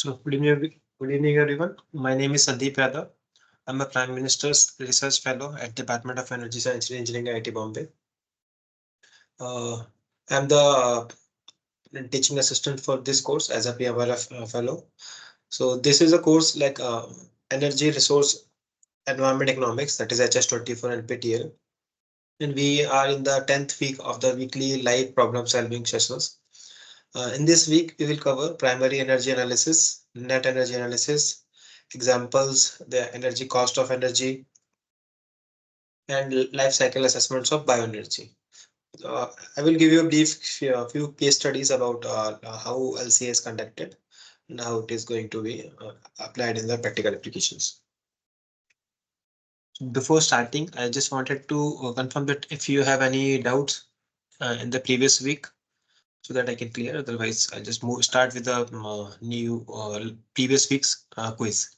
So good evening everyone. My name is Sandeep Yadav. I'm a Prime Minister's Research Fellow at Department of Energy Science and Engineering, IIT Bombay. I'm the teaching assistant for this course as a PMR fellow. So this is a course like Energy Resource Environment Economics, that is HS24 and PTL. And we are in the 10th week of the weekly live problem solving sessions. In this week, we will cover primary energy analysis, net energy analysis, examples, the energy cost of energy, and life cycle assessments of bioenergy. I will give you a brief few case studies about how LCA is conducted and how it is going to be applied in the practical applications. Before starting, I just wanted to confirm that if you have any doubts in the previous week, so that I can clear. Otherwise, I'll just start with the new previous week's quiz.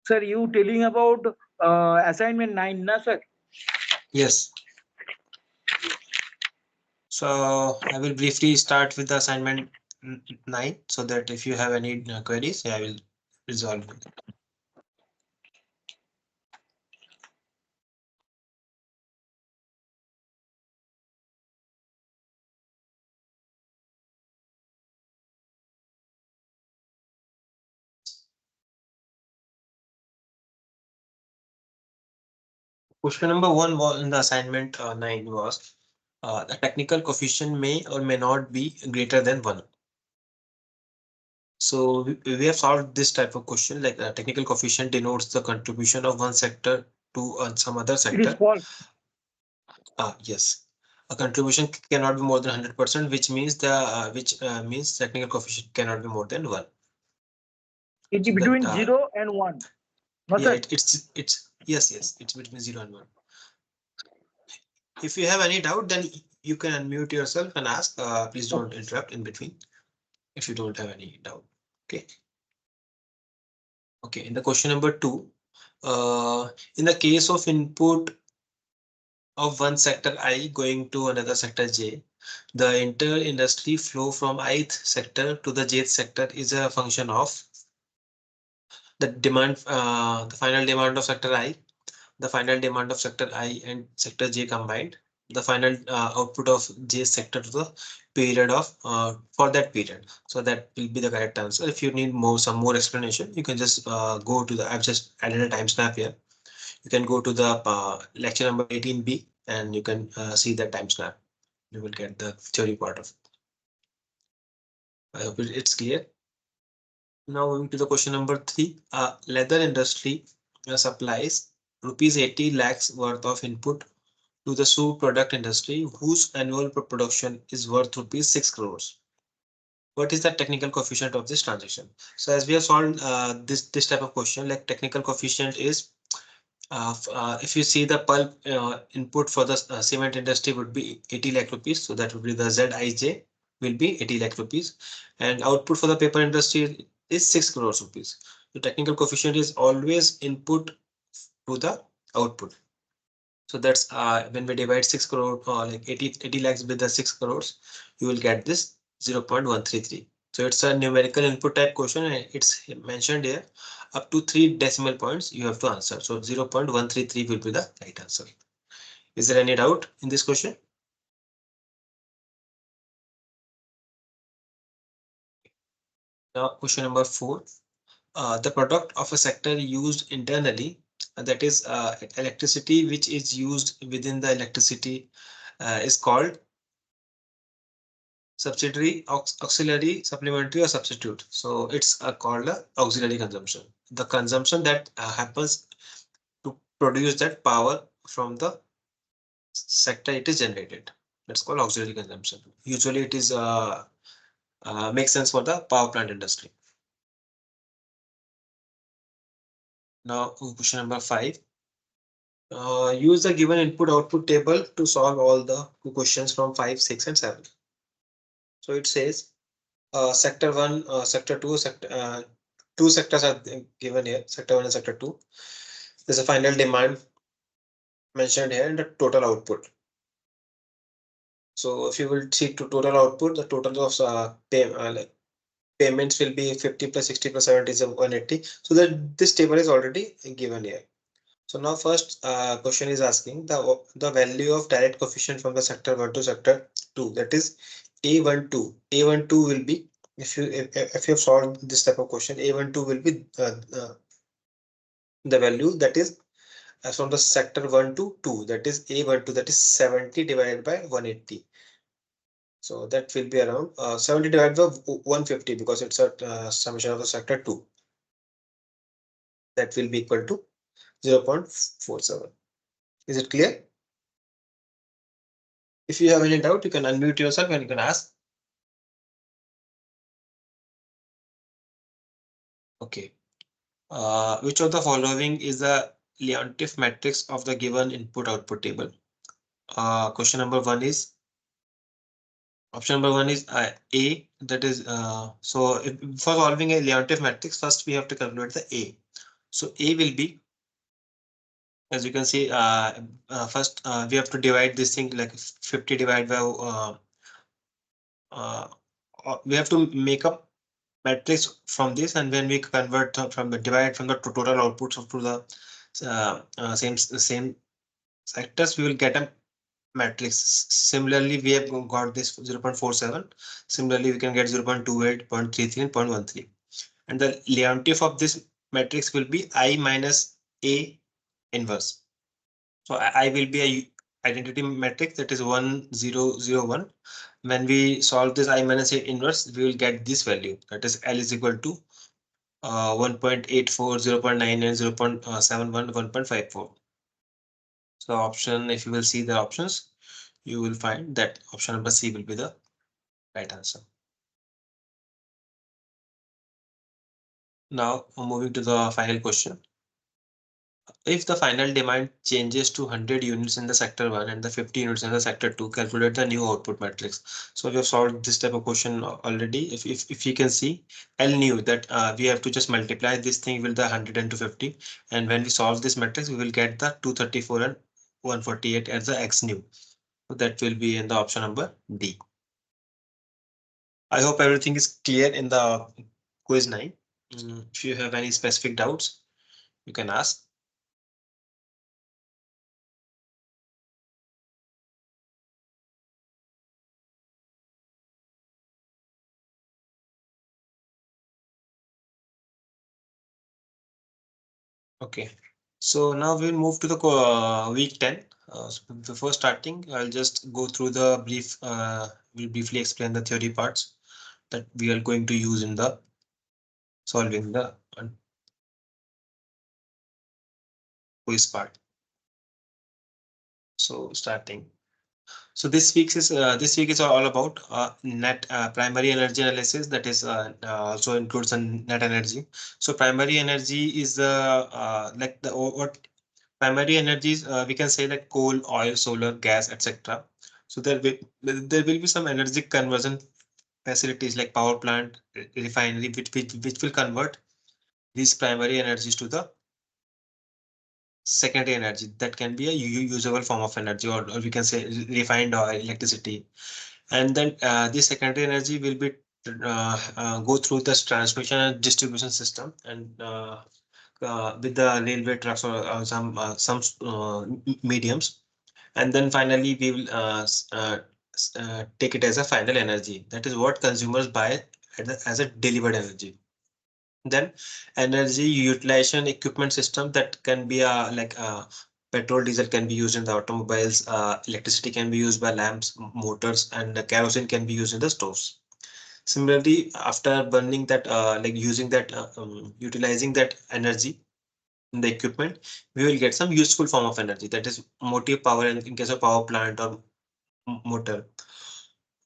Sir, you telling about assignment 9, na sir? Yes. So I will briefly start with the assignment 9, so that if you have any queries, I will resolve them. Question number 1 was in the assignment 9 was the technical coefficient may or may not be greater than 1. So we have solved this type of question, like a technical coefficient denotes the contribution of one sector to some other It is sector. false. Yes, a contribution cannot be more than 100%, which means means technical coefficient cannot be more than 1. It is So between that 0 and 1. No, yeah, sir? it's yes, it's between 0 and 1. If you have any doubt, then you can unmute yourself and ask. Please don't interrupt in between if you don't have any doubt. Okay. Okay. In the question number 2, in the case of input of one sector I going to another sector J, the inter-industry flow from ith sector to the jth sector is a function of the demand, the final demand of sector I, the final demand of sector I and sector J combined, the final output of J sector to the period of for that period. So that will be the correct answer. If you need some more explanation, you can just go to the, I've just added a time snap here. You can go to the lecture number 18B and you can see the time snap. You will get the theory part of it. I hope it's clear. Now moving to the question number 3. Leather industry supplies rupees 80 lakhs worth of input to the shoe product industry, whose annual production is worth rupees 6 crores. What is the technical coefficient of this transaction? So as we have solved this type of question, like technical coefficient is if you see the pulp input for the cement industry would be 80 lakh rupees. So that would be the Zij will be 80 lakh rupees, and output for the paper industry is 6 crores rupees. The technical coefficient is always input to the output. So that's when we divide 6 crore like 80 lakhs with the 6 crores, you will get this 0.133. So it's a numerical input type question, and it's mentioned here up to 3 decimal points you have to answer. So 0.133 will be the right answer. Is there any doubt in this question? Now question number 4. The product of a sector used internally, that is electricity which is used within the electricity is called subsidiary, auxiliary, supplementary, or substitute. So it's called a auxiliary consumption. The consumption that happens to produce that power from the sector it is generated. That's called auxiliary consumption. Usually it is makes sense for the power plant industry. Now question number 5. Use the given input output table to solve all the questions from 5, 6, and 7. So it says sector 1, sector 2, two sectors are given here, sector 1 and sector 2. There's a final demand mentioned here and the total output. So if you will see to total output, the total of like payments will be 50 plus 60 plus 70 is 180. So that this table is already given here. So now first question is asking the value of direct coefficient from the sector 1 to sector 2, that is A12. A12 will be, if you have solved this type of question, A12 will be the value that is from the sector 1 to 2, that is A12, that is 70 divided by 180. So that will be around 70 divided by 150 because it's a summation of the sector 2. That will be equal to 0.47. Is it clear? If you have any doubt, you can unmute yourself and you can ask. Okay. Which of the following is the Leontief matrix of the given input-output table? Question number one is option number one is A. That is so for solving a Leontief matrix, first we have to calculate the A. So A will be, as you can see, first we have to divide this thing like 50 divided by uh, we have to make a matrix from this, and when we convert from the divide from the total outputs to the same sectors, we will get a matrix. Similarly, we have got this 0.47. Similarly, we can get 0.28, 0.33, and 0.13. And the Leontief of this matrix will be I minus A inverse. So I will be a identity matrix that is 1, 0, 0, 1. When we solve this I minus A inverse, we will get this value, that is L is equal to 1.84, 0.99, 0.71, 1.54. So option, if you will see the options, you will find that option number C will be the right answer. Now moving to the final question. If the final demand changes to 100 units in the sector 1 and the 50 units in the sector 2, calculate the new output matrix. So we have solved this type of question already. If you can see, L knew that we have to just multiply this thing with the 100 and 250. And when we solve this matrix, we will get the 234 and 148 as the X new. So that will be in the option number D. I hope everything is clear in the quiz 9. If you have any specific doubts, you can ask. Okay, so now we'll move to the week 10. So before starting, I'll just go through the we'll briefly explain the theory parts that we are going to use in the solving the quiz part. So starting. So this week is all about net primary energy analysis. That is also includes net energy. So primary energy is like the what primary energies we can say like coal, oil, solar, gas, etc. So there will be some energy conversion facilities like power plant, refinery, which will convert these primary energies to the secondary energy that can be a usable form of energy, or we can say refined oil, electricity. And then this secondary energy will be go through this transmission and distribution system, and with the railway trucks or some mediums, and then finally we will take it as a final energy. That is what consumers buy as a delivered energy. Then energy utilization equipment system, that can be like petrol, diesel can be used in the automobiles, electricity can be used by lamps, motors, and kerosene can be used in the stoves. Similarly, after burning that, like using that, utilizing that energy in the equipment, we will get some useful form of energy, that is motive power in case of power plant or motor,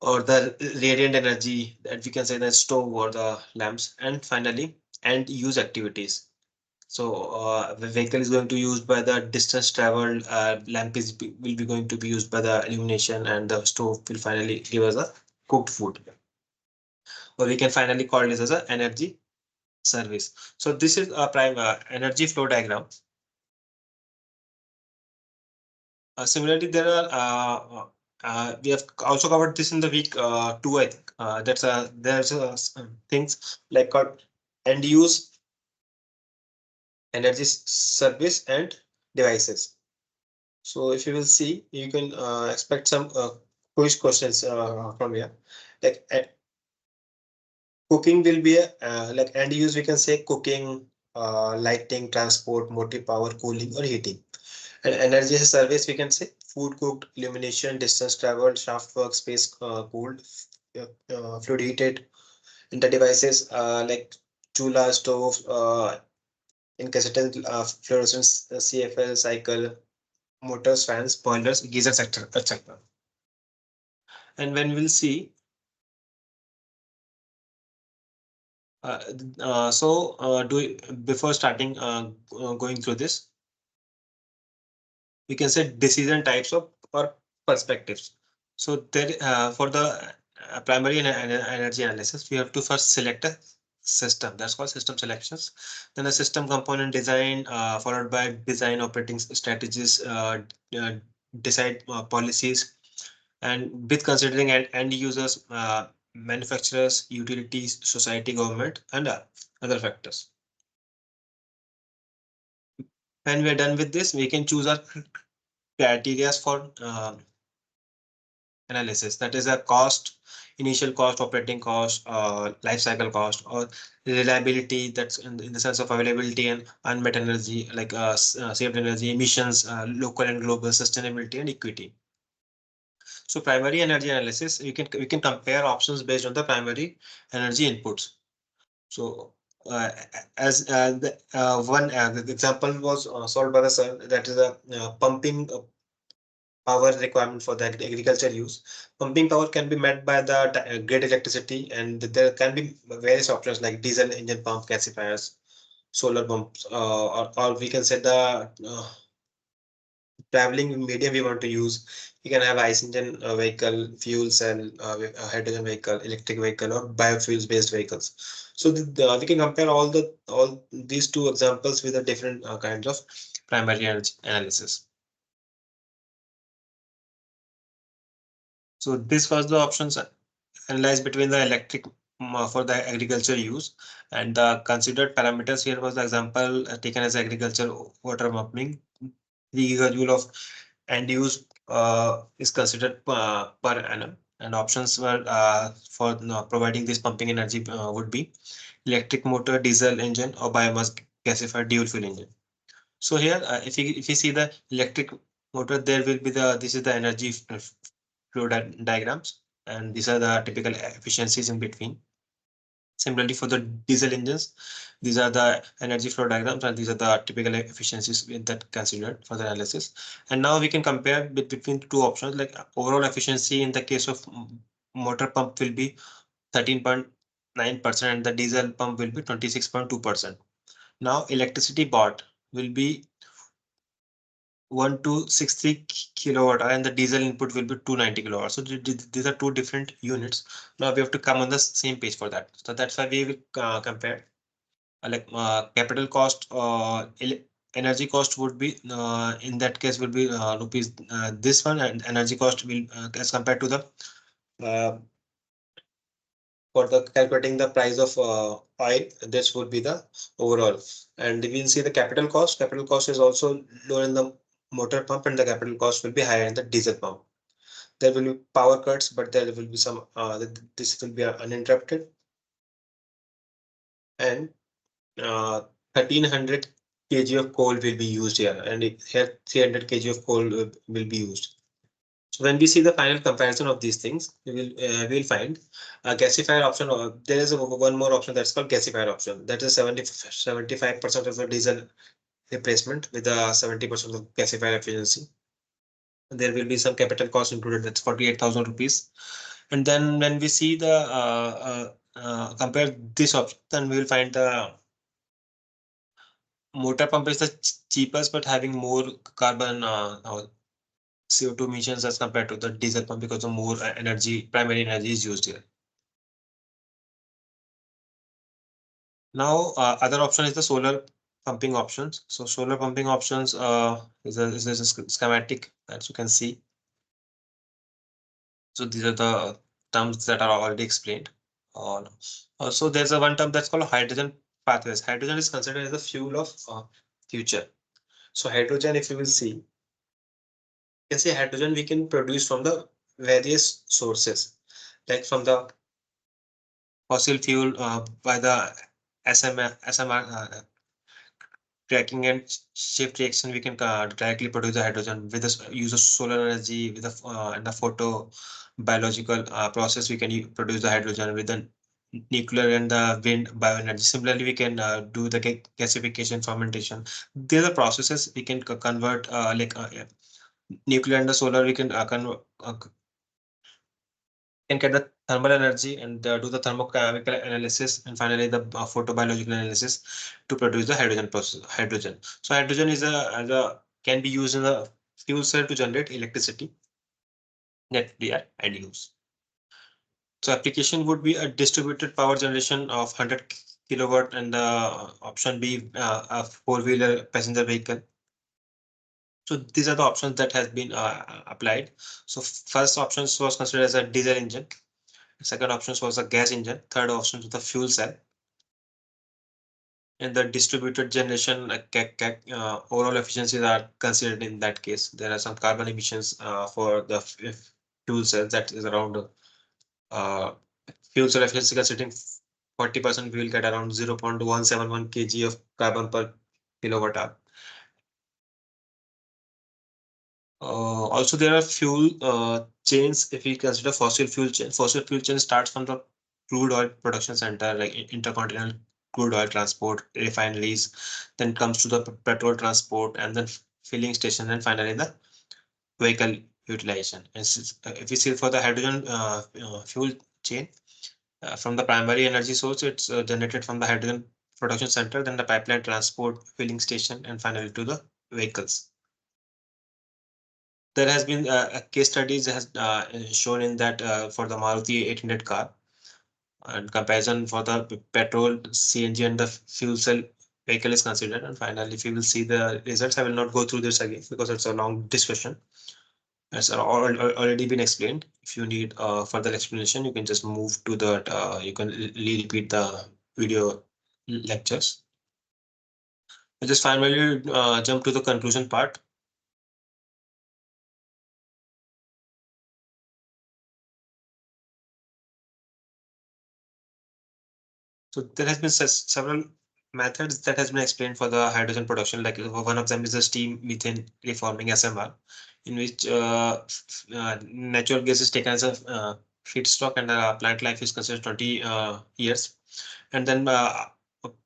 or the radiant energy that we can say the stove or the lamps. And finally, end use activities. So the vehicle is going to use by the distance traveled, lamp will be going to be used by the illumination, and the stove will finally give us a cooked food, or we can finally call this as a energy service. So this is a prime energy flow diagram. Similarly, there are we have also covered this in the week two, I think. That's there's things like called end use, energy service, and devices. So if you will see, you can expect some quiz questions from here. Like cooking will be a like end use. We can say cooking, lighting, transport, motive power, cooling, or heating. And energy as a service, we can say food cooked, illumination, distance traveled, shaft work, space cooled, fluid heated. In the devices like chula, stove, incandescent fluorescence, CFL, cycle, motors, fans, boilers, geysers, etc. etc. And when we'll see, uh, do before starting going through this, we can say decision types of or perspectives. So there for the primary energy analysis, we have to first select a system. That's called system selections. Then a system component design, followed by design operating strategies, uh, decide policies, and with considering end users, manufacturers, utilities, society, government, and other factors. When we're done with this, we can choose our criteria for analysis. That is a cost, initial cost, operating cost, life cycle cost, or reliability. That's in the sense of availability and unmet energy, like saved energy, emissions, local and global sustainability, and equity. So primary energy analysis, we can compare options based on the primary energy inputs. So as one the example was solved by the sir, that is a pumping power requirement for the agriculture use. Pumping power can be met by the grid electricity, and there can be various options like diesel engine pump, gasifiers, solar pumps, or we can set the traveling medium we want to use. You can have ice engine vehicle, fuel cell, hydrogen vehicle, electric vehicle, or biofuels based vehicles. So we can compare all these two examples with the different kinds of primary energy analysis. So this was the options analyzed between the electric for the agriculture use, and the considered parameters here was the example taken as agriculture water pumping. The gigajoule of end use is considered per annum, and options were for providing this pumping energy would be electric motor, diesel engine, or biomass gasified dual fuel engine. So here, if you see the electric motor, there will be this is the energy flow diagrams, and these are the typical efficiencies in between. Similarly, for the diesel engines, these are the energy flow diagrams, and these are the typical efficiencies that considered for the analysis. And now we can compare between two options, like overall efficiency in the case of motor pump will be 13.9%, and the diesel pump will be 26.2%. Now electricity bought will be 1263 kilowatt hour, and the diesel input will be 290 kilowatt. So these are two different units. Now we have to come on the same page for that. So that's why we will compare like capital cost, energy cost would be in that case will be rupees this one, and energy cost will as compared to the uh, for the calculating the price of oil, this would be the overall. And we will see the capital cost. Capital cost is also lower in the motor pump, and the capital cost will be higher in the diesel pump. There will be power cuts, but there will be some this will be uninterrupted, and 1300 kg of coal will be used here, and here 300 kg of coal will be used. So when we see the final comparison of these things, we will find a gasifier option. There is one more option that's called gasifier option. That is 75% of the diesel replacement with a 70% of gasifier efficiency. There will be some capital cost included. That's 48,000 rupees. And then when we see the compare this option, then we will find the motor pump is the cheapest, but having more carbon CO2 emissions as compared to the diesel pump because of more energy, primary energy is used here. Now, other option is the solar pumping options. So solar pumping options is a schematic that you can see. So these are the terms that are already explained. Also, there's a one term that's called hydrogen pathways. Hydrogen is considered as the fuel of future. So hydrogen, if you will see, you can say hydrogen we can produce from the various sources, like from the fossil fuel by the SMR cracking and shift reaction. We can directly produce the hydrogen with the use of solar energy, with the and the photo biological process. We can produce the hydrogen with the nuclear and the wind bioenergy. Similarly, we can do the gasification, fermentation. These are processes we can convert yeah, nuclear and the solar. We can can get the thermal energy and do the thermochemical analysis, and finally the photobiological analysis to produce the hydrogen process. Hydrogen. So hydrogen is a can be used in a fuel cell to generate electricity that we are and use. So application would be a distributed power generation of 100 kilowatt, and the option B a four-wheeler passenger vehicle. So these are the options that has been applied. So first options was considered as a diesel engine. Second option was a gas engine. Third option was the fuel cell. And the distributed generation overall efficiencies are considered in that case. There are some carbon emissions for the fuel cells that is around uh, fuel cell efficiency considering 40%, we will get around 0.171 kg of carbon per kilowatt hour. Also, there are fuel chains. If we consider fossil fuel chain starts from the crude oil production center, like intercontinental crude oil transport, refineries, then comes to the petrol transport, and then filling station, and finally the vehicle utilization. And if we see for the hydrogen fuel chain, from the primary energy source, it's generated from the hydrogen production center, then the pipeline transport, filling station, and finally to the vehicles. There has been a case studies has shown in that for the Maruti 800 car, and comparison for the petrol, CNG, and the fuel cell vehicle is considered. And finally, if you will see the results, I will not go through this again because it's a long discussion. It's already been explained. If you need further explanation, you can just move to that. You can repeat the video lectures. I just finally jump to the conclusion part. So there has been several methods that has been explained for the hydrogen production. Like one of them is the steam methane reforming SMR, in which natural gas is taken as a feedstock, and plant life is considered 20 years, and then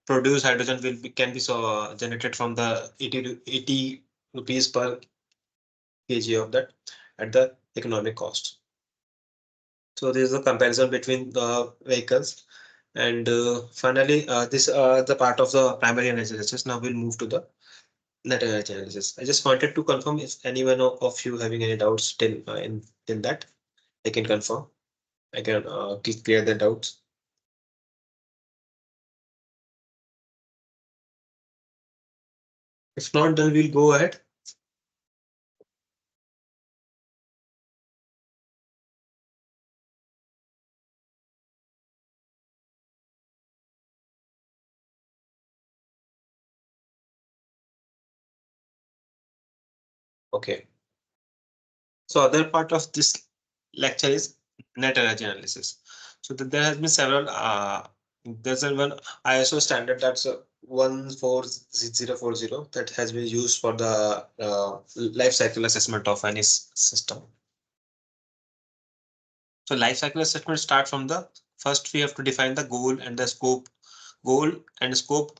produced hydrogen can be so generated from the 80 rupees per kg of that at the economic cost. So there is a comparison between the vehicles. And finally, this the part of the primary analysis. Now we'll move to the net energy analysis. I just wanted to confirm if anyone of you having any doubts till that, I can confirm. I can clear the doubts. If not, then we'll go ahead. Okay. So other part of this lecture is net energy analysis. So there has been several. There's a one ISO standard that's 14040 that has been used for the life cycle assessment of any system. So life cycle assessment start from the first. We have to define the goal and the scope. Goal and scope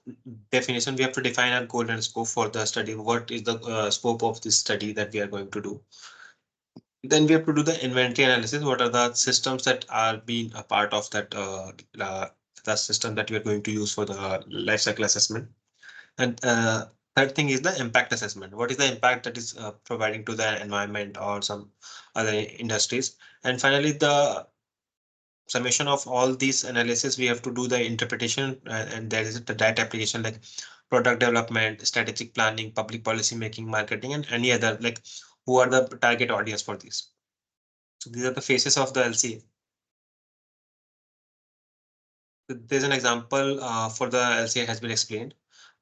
definition. We have to define our goal and scope for the study. What is the scope of this study that we are going to do? Then we have to do the inventory analysis. What are the systems that are being a part of that the system that we are going to use for the life cycle assessment? And third thing is the impact assessment. What is the impact that is providing to the environment or some other industries? And finally, the summation of all these analysis, we have to do the interpretation, and there is the data application like product development, strategic planning, public policy making, marketing, and any other like who are the target audience for this. So these are the faces of the LCA. There's an example for the LCA has been explained.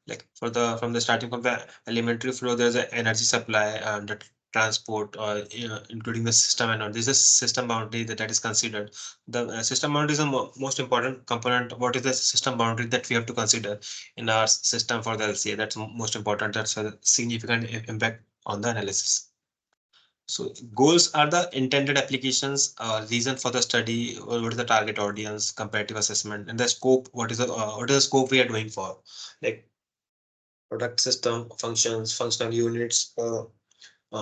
Like for the from the starting from the elementary flow, there's an energy supply and the transport, including the system and all. This is system boundary that is considered. The system boundary is the most important component. What is the system boundary that we have to consider in our system for the LCA? That's most important. That's a significant impact on the analysis. So goals are the intended applications, reason for the study, what is the target audience, comparative assessment, and the scope. What is the scope we are doing for? Like product system, functions, functional units,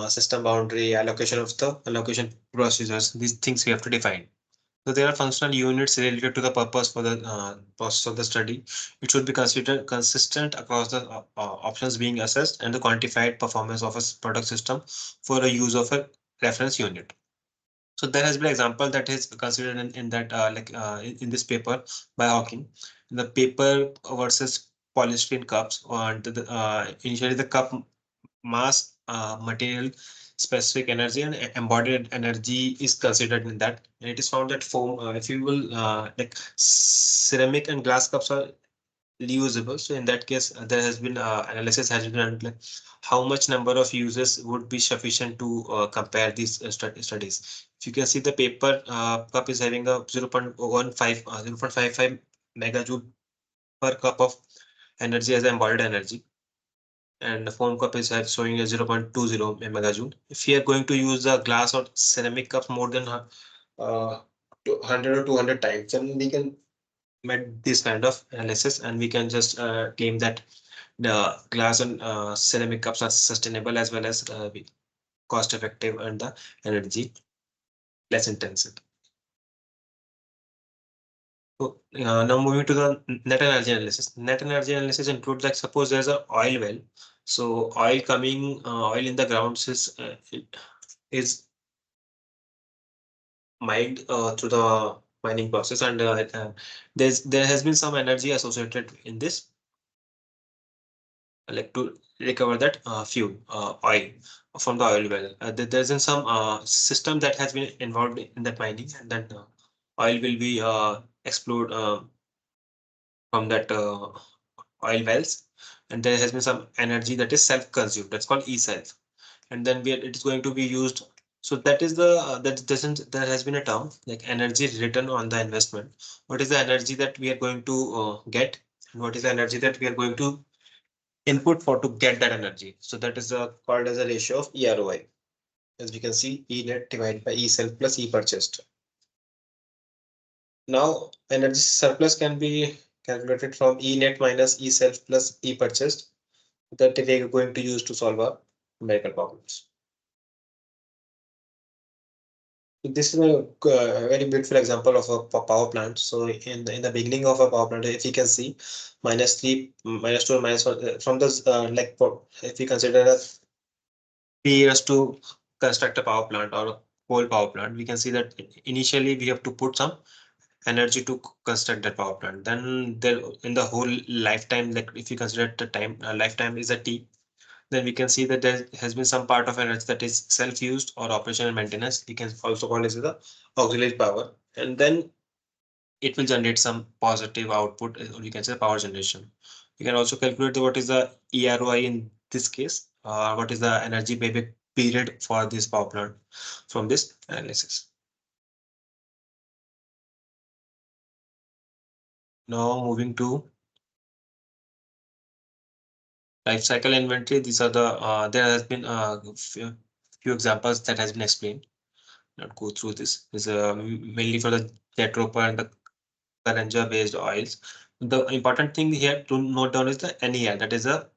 system boundary, allocation of the allocation procedures. These things we have to define. So there are functional units related to the purpose for the process of the study. It should be considered consistent across the options being assessed and the quantified performance of a product system for the use of a reference unit. So there has been an example that is considered in that in this paper by Hawking. The paper versus polystyrene cups, and initially the cup mass, material specific energy and embodied energy is considered in that. And it is found that foam, if you will, like ceramic and glass cups are reusable. So in that case, there has been analysis has been done, like how much number of uses would be sufficient to compare these studies. If you can see, the paper cup is having a 0.15 0.55 megajoule per cup of energy as embodied energy, and the foam cup is showing a 0.20 megajoule. If we are going to use the glass or ceramic cups more than 100 or 200 times, then we can make this kind of analysis, and we can just claim that the glass and ceramic cups are sustainable as well as cost effective and the energy less intensive. So now moving to the net energy analysis. Net energy analysis includes, like, suppose there's a oil well. So oil in the grounds is mined through the mining process, and there has been some energy associated in this, like to recover that fuel, oil from the oil well. There's in some system that has been involved in that mining, and then oil will be explored from that oil wells, and there has been some energy that is self-consumed. That's called e-self, and then it is going to be used. So that is the that doesn't there has been a term like energy return on the investment. What is the energy that we are going to get, and what is the energy that we are going to input for to get that energy? So that is called as a ratio of EROI. As we can see, E net divided by E self plus E purchased. Now, energy surplus can be calculated from E net minus E self plus E purchased, that we are going to use to solve our numerical problems. So this is a very beautiful example of a power plant. So in the beginning of a power plant, if you can see -3, -2, -1 from this if we consider that 3 years to construct a power plant or a coal power plant, we can see that initially we have to put some energy to construct that power plant. Then there in the whole lifetime, like if you consider the time lifetime is a T, then we can see that there has been some part of energy that is self-used or operation and maintenance. We can also call this the auxiliary power, and then it will generate some positive output, or you can say power generation. You can also calculate what is the EROI in this case, what is the energy payback period for this power plant from this analysis. Now moving to life cycle inventory. These are the there has been a few examples that has been explained. Not go through this. This is mainly for the jet roper and the Karanja based oils. The important thing here to note down is the NER, that is a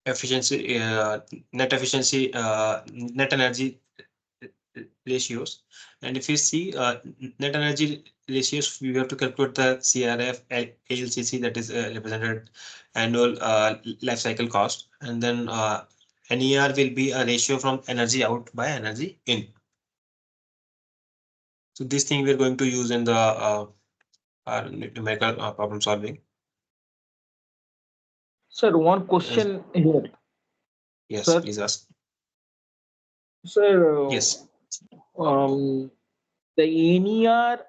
efficiency, net energy ratios. And if you see net energy ratios, we have to calculate the CRF, ALCC, that is represented annual life cycle cost, and then NER will be a ratio from energy out by energy in. So this thing we're going to use in the our numerical problem solving. Sir, one As question here. Yes, Sir, please ask. sir, Yes, um, the NER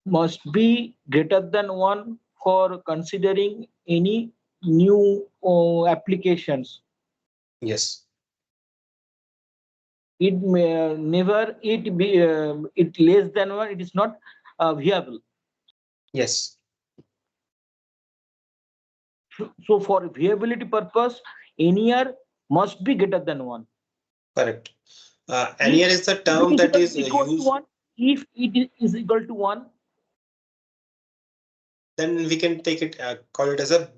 must be greater than 1 for considering any new applications. yes, It may never it be it less than 1. It is not viable. yes, So for viability purpose, NER must be greater than 1. correct. If NER is the it term is that is equal to used. 1, if it is equal to 1, Then we can take it, call it as a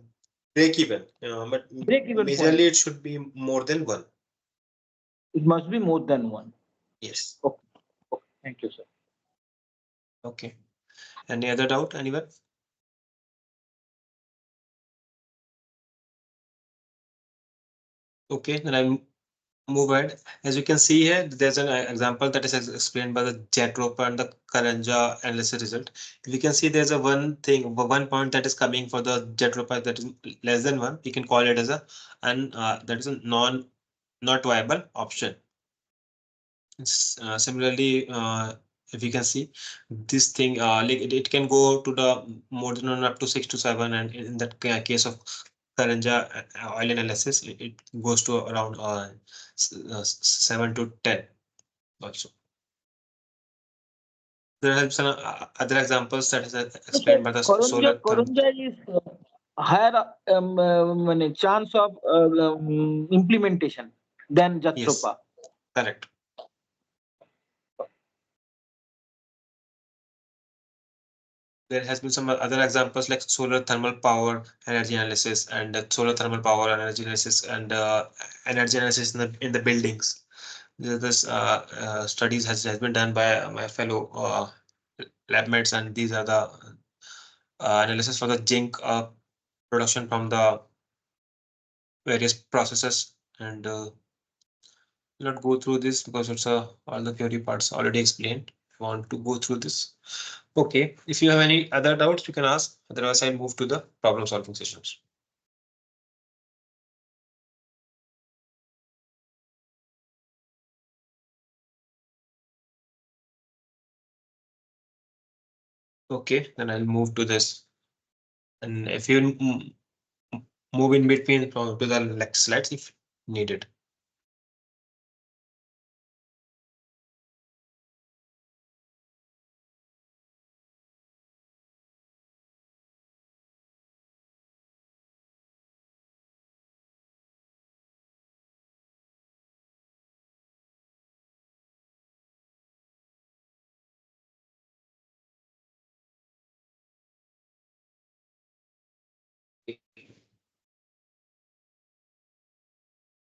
break even. But break even point, majorly it should be more than one. it must be more than 1. Yes. Okay, okay. Thank you, sir. Okay. Any other doubt, anyone? Okay, then I'll move ahead. As you can see here, there's an example that is explained by the jet roper and the Karanja analysis result. We can see there's a one point that is coming for the jet roper that is less than one. We can call it as a that is a not viable option. Similarly, if you can see this thing, like it can go to the more than one up to 6 to 7, and in that case of Karanja oil analysis, it goes to around 7 to 10 also. There are some other examples that is So, sir, explained by the solar thermal. Karunja is higher chance of implementation than Yes, Jatropa. correct. There has been some other examples like solar thermal power energy analysis and solar thermal power energy analysis and energy analysis in the buildings. This studies has been done by my fellow lab mates, and these are the analysis for the zinc production from the various processes. And not go through this because it's all the theory parts already explained. If you want to go through this, okay. If you have any other doubts, you can ask. Otherwise, I'll move to the problem solving sessions. Okay, then I'll move to this. And if you move in between from to the next slides if needed.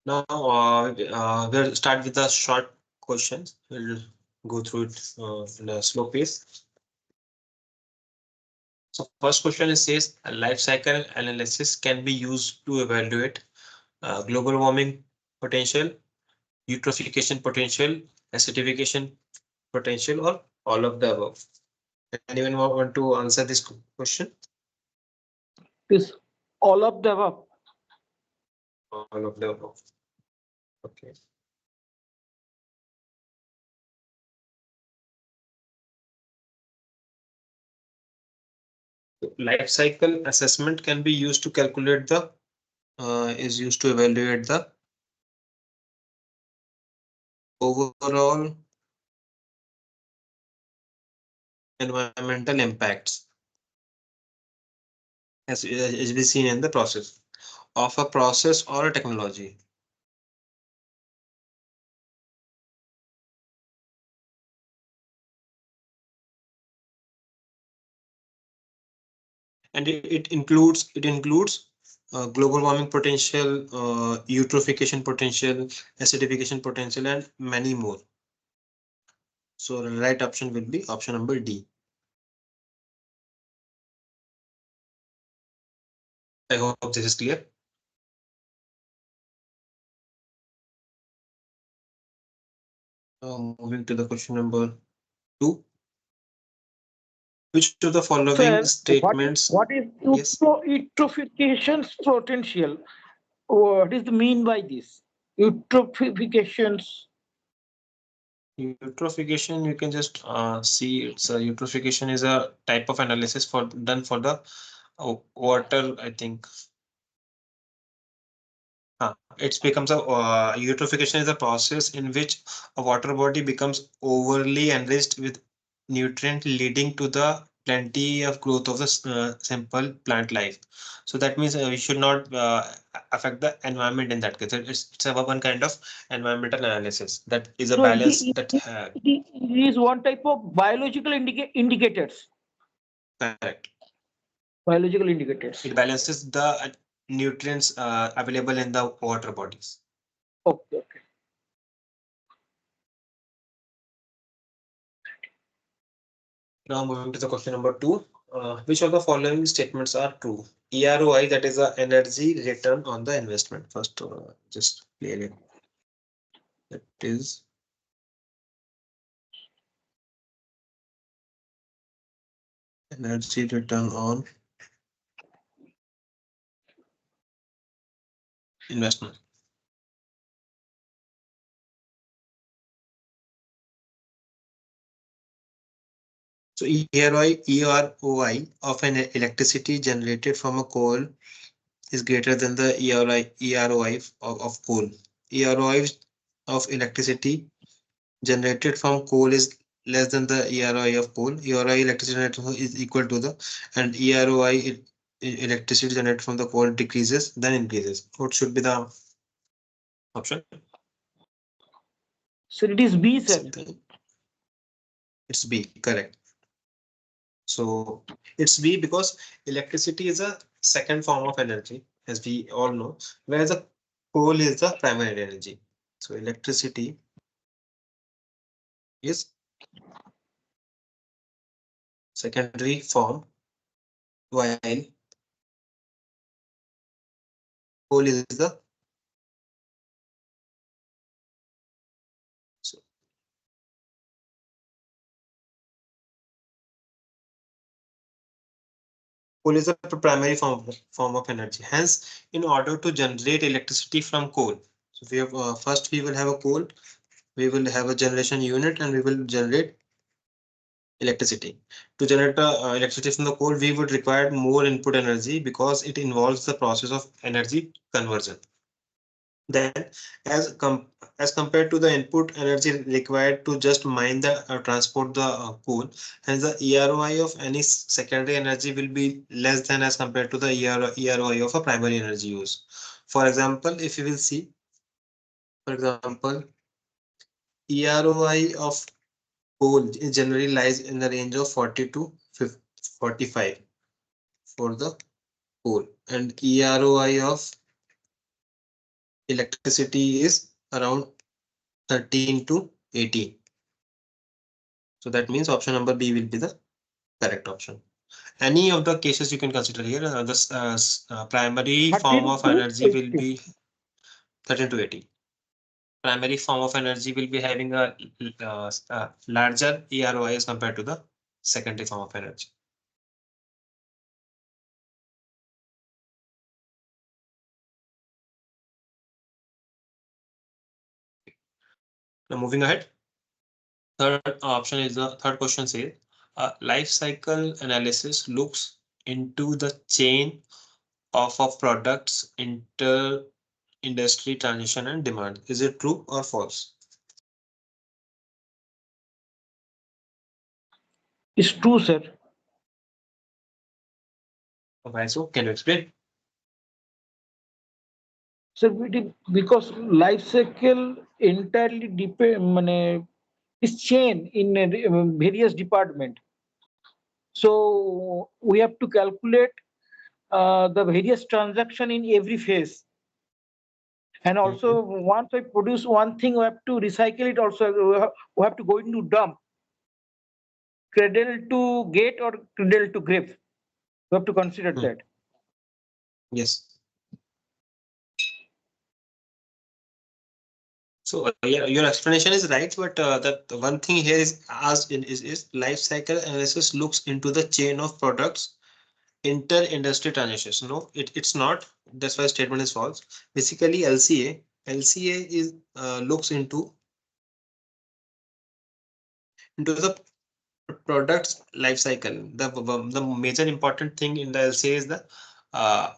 Now we'll start with the short questions. We'll go through it in a slow pace. So first question is says a life cycle analysis can be used to evaluate global warming potential, eutrophication potential, acidification potential, or all of the above. Anyone want to answer this question? Is all of the above. All of the above. Okay. Life cycle assessment can be used to calculate the is used to evaluate the overall environmental impacts as we seen in the process of a process or a technology. And it includes global warming potential, eutrophication potential, acidification potential, and many more. So the right option will be option number D. I hope this is clear. Moving to the question number 2. Which of the following Sir, statements? what is Yes. eutrophication potential? What is the mean by this? eutrophications. Eutrophication, you can just see it's a eutrophication is a type of analysis for done for the water, I think. It becomes a eutrophication is a process in which a water body becomes overly enriched with nutrient, leading to the plenty of growth of the simple plant life. So that means we should not affect the environment in that case. It's a one kind of environmental analysis that is a So balance that it is one type of biological indicators. correct. Biological indicators. It balances the nutrients available in the water bodies. Okay, okay. Now moving to the question number 2. Which of the following statements are true? EROI, that is the energy return on the investment. First, just clear it. That is energy return on investment. So EROI of an electricity generated from a coal is greater than the EROI of coal. EROI of electricity generated from coal is less than the EROI of coal. EROI electricity generated is equal to the, and EROI electricity generated from the coal decreases then increases. What should be the option? So it is B, sir. It's B, correct. So it's B because electricity is a second form of energy, as we all know, whereas the coal is the primary energy. So electricity is secondary form, while coal is the, so coal is the primary form of energy. Hence, in order to generate electricity from coal, so we have first we will have a coal, we will have a generation unit, and we will generate electricity. To generate electricity from the coal, we would require more input energy because it involves the process of energy conversion. Then, as compared to the input energy required to just mine the transport the coal, hence the EROI of any secondary energy will be less than as compared to the EROI of a primary energy use. For example, if you will see, for example, EROI of coal generally lies in the range of 40 to 45 for the coal, and EROI of electricity is around 13 to 18. So that means option number B will be the correct option. Any of the cases you can consider here. This primary form 13 of to energy will 18. be 13 to 18. Primary form of energy will be having a larger EROI as compared to the secondary form of energy. Now moving ahead, third option is the third question says life cycle analysis looks into the chain of products inter industry transition and demand. Is it true or false? It's true, sir. Why so? Can you explain? So because life cycle entirely depend is chain in various department. So we have to calculate the various transaction in every phase. And also once I produce one thing, we have to recycle it also. We have to go into dump, cradle to gate or cradle to grave. We have to consider that. Yes. So yeah, your explanation is right, but the one thing here is asked is life cycle analysis looks into the chain of products inter-industry transitions. No, it's not. That's why statement is false. Basically, LCA LCA is looks into the product's life cycle. The major important thing in the LCA is the uh,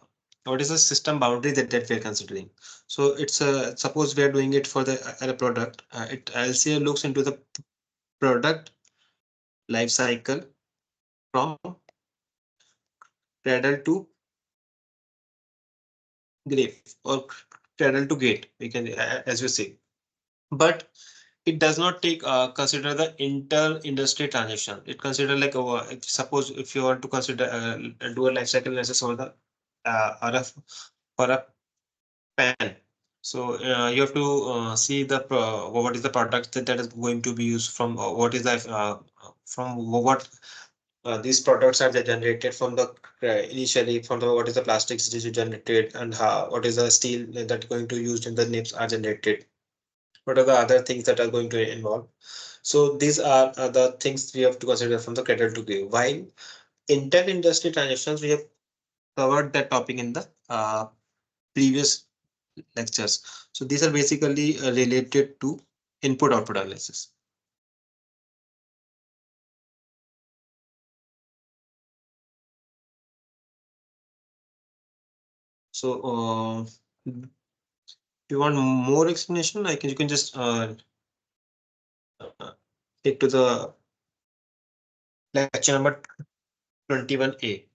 what is the system boundary that we are considering. So it's suppose we are doing it for the product. It LCA looks into the product life cycle from cradle to grave or cradle to gate. We can as we say, but it does not take consider the inter industry transition. It consider like if, suppose if you want to consider do a life cycle analysis for the RF for a pen. So you have to see the what is the product that is going to be used from what is the from what these products are generated from the initially from the what is the plastics that is generated and how what is the steel that going to used in the nips are generated, what are the other things that are going to involve. So these are the things we have to consider from the cradle to grave. While inter-industry transactions, we have covered that topic in the previous lectures. So these are basically related to input-output analysis. So if you want more explanation, you can just uh, take to the lecture number 21A.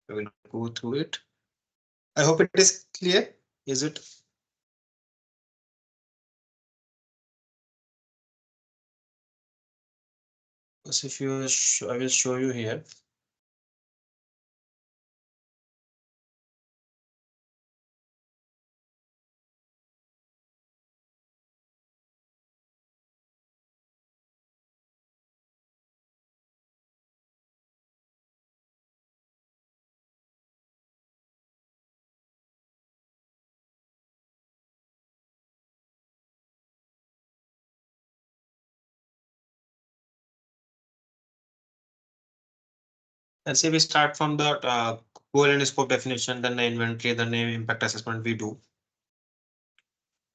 I will go through it. I hope it is clear. Is it? So if you, I will show you here. Let's say we start from the goal and scope definition, then the inventory, then the impact assessment we do.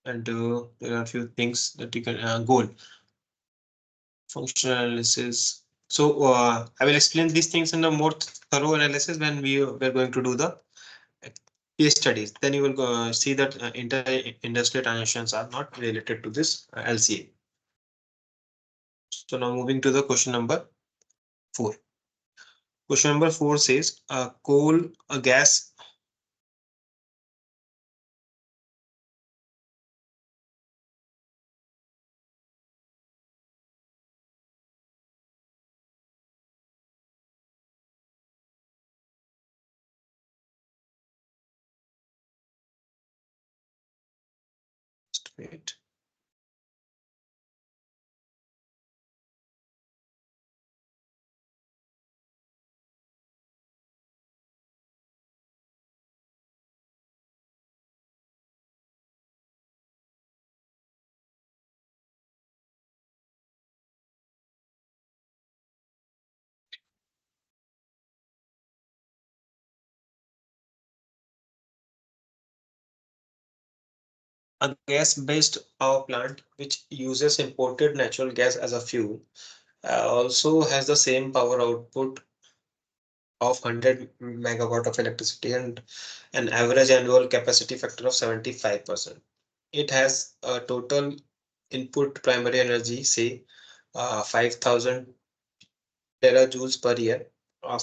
And there are a few things that you can goal, functional analysis. So I will explain these things in a more thorough analysis when we're going to do the case studies. Then you will see that inter-industry transactions are not related to this LCA. So now moving to the question number 4. Question number 4 says coal, gas. Wait. A gas-based power plant which uses imported natural gas as a fuel also has the same power output of 100 megawatt of electricity and an average annual capacity factor of 75%. It has a total input primary energy, say 5,000 terajoules per year.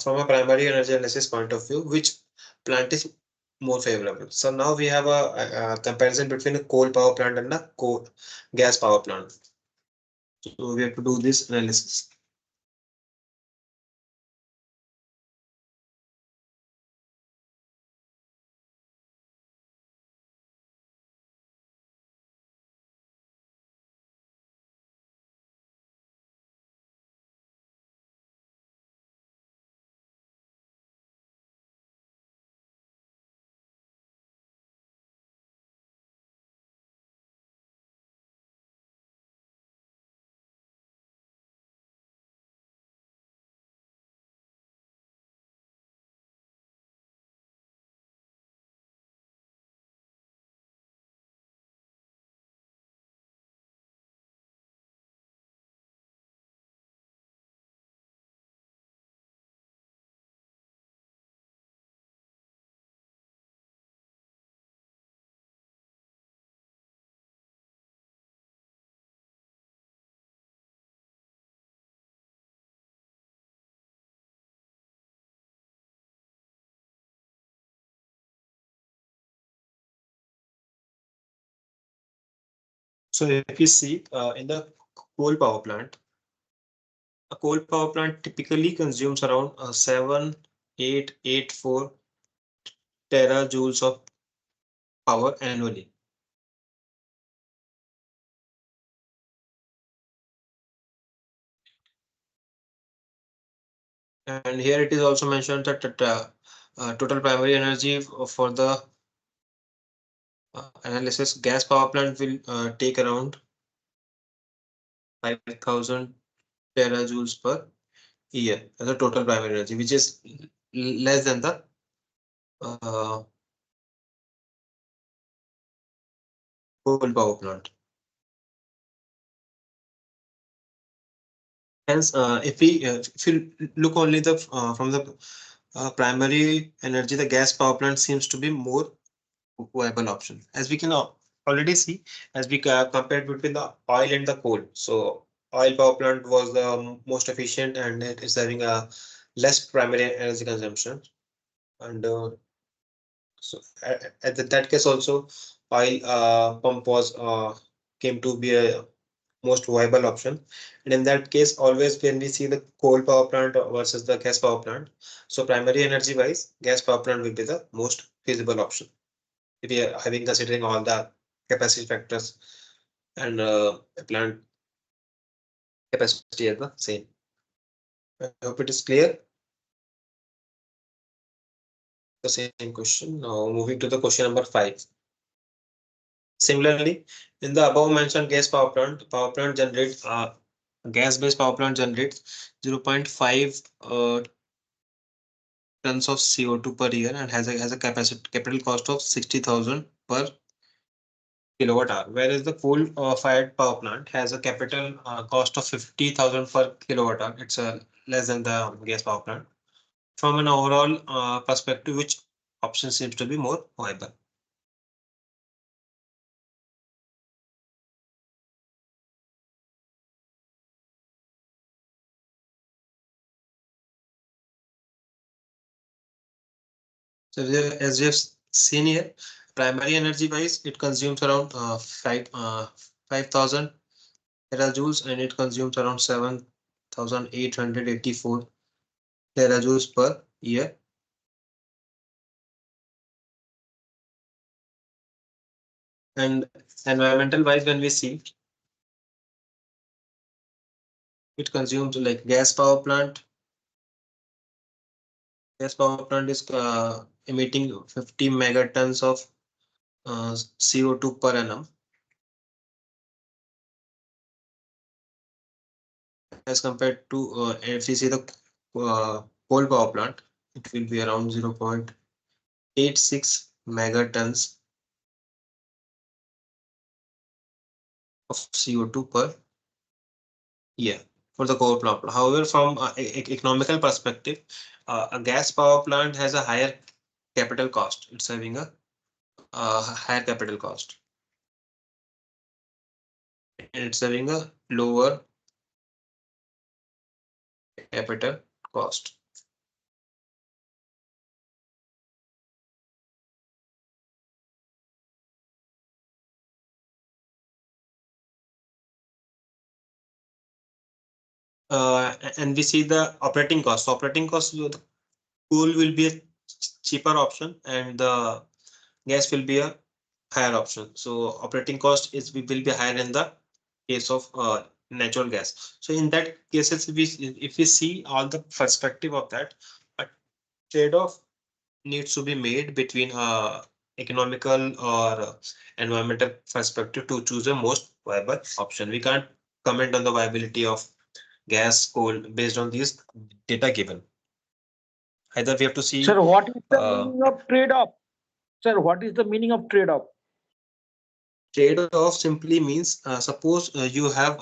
From a primary energy analysis point of view, which plant is more favorable? So now we have a comparison between a coal power plant and a coal gas power plant. So we have to do this analysis. So if you see in the coal power plant, a coal power plant typically consumes around 7884 terajoules of power annually. And here it is also mentioned that total primary energy for the analysis gas power plant will take around 5000 terajoules per year as a total primary energy, which is less than the uh, coal power plant. Hence, if you look only the from the primary energy, the gas power plant seems to be more viable option, as we can already see as we compared between the oil and the coal. So oil power plant was the most efficient and it is having a less primary energy consumption. And so at that case also oil pump was came to be a most viable option. And in that case, always when we see the coal power plant versus the gas power plant, so primary energy wise, gas power plant will be the most feasible option if we are having considering all the capacity factors and plant capacity as the same. I hope it is clear. The same question. Now moving to the question number 5. Similarly, in the above mentioned gas power plant generates gas-based power plant generates 0.5 tons of CO2 per year and has a capacity capital cost of 60,000 per kilowatt hour, whereas the coal fired power plant has a capital cost of 50,000 per kilowatt hour. It's less than the gas power plant. From an overall perspective, which option seems to be more viable? So as we have seen here, primary energy wise, it consumes around 5,000 terajoules and it consumes around 7,884 terajoules per year. And environmental wise, when we see it consumes like gas power plant is emitting 50 megatons of CO2 per annum as compared to if we see the coal power plant, it will be around 0.86 megatons of CO2 per year for the coal power plant. However, from economical perspective, a gas power plant has a higher capital cost. It's having a higher capital cost. And it's having a lower capital cost. And we see the operating cost. So operating cost, the coal will be a cheaper option and the gas will be a higher option. So operating cost is will be higher in the case of natural gas. So in that cases, if we see all the perspective of that, a trade-off needs to be made between economical or environmental perspective to choose a most viable option. We can't comment on the viability of gas, coal based on these data given. Either we have to see Sir, what is the uh, meaning of trade-off? Sir, what is the meaning of trade-off? trade-off simply means suppose you have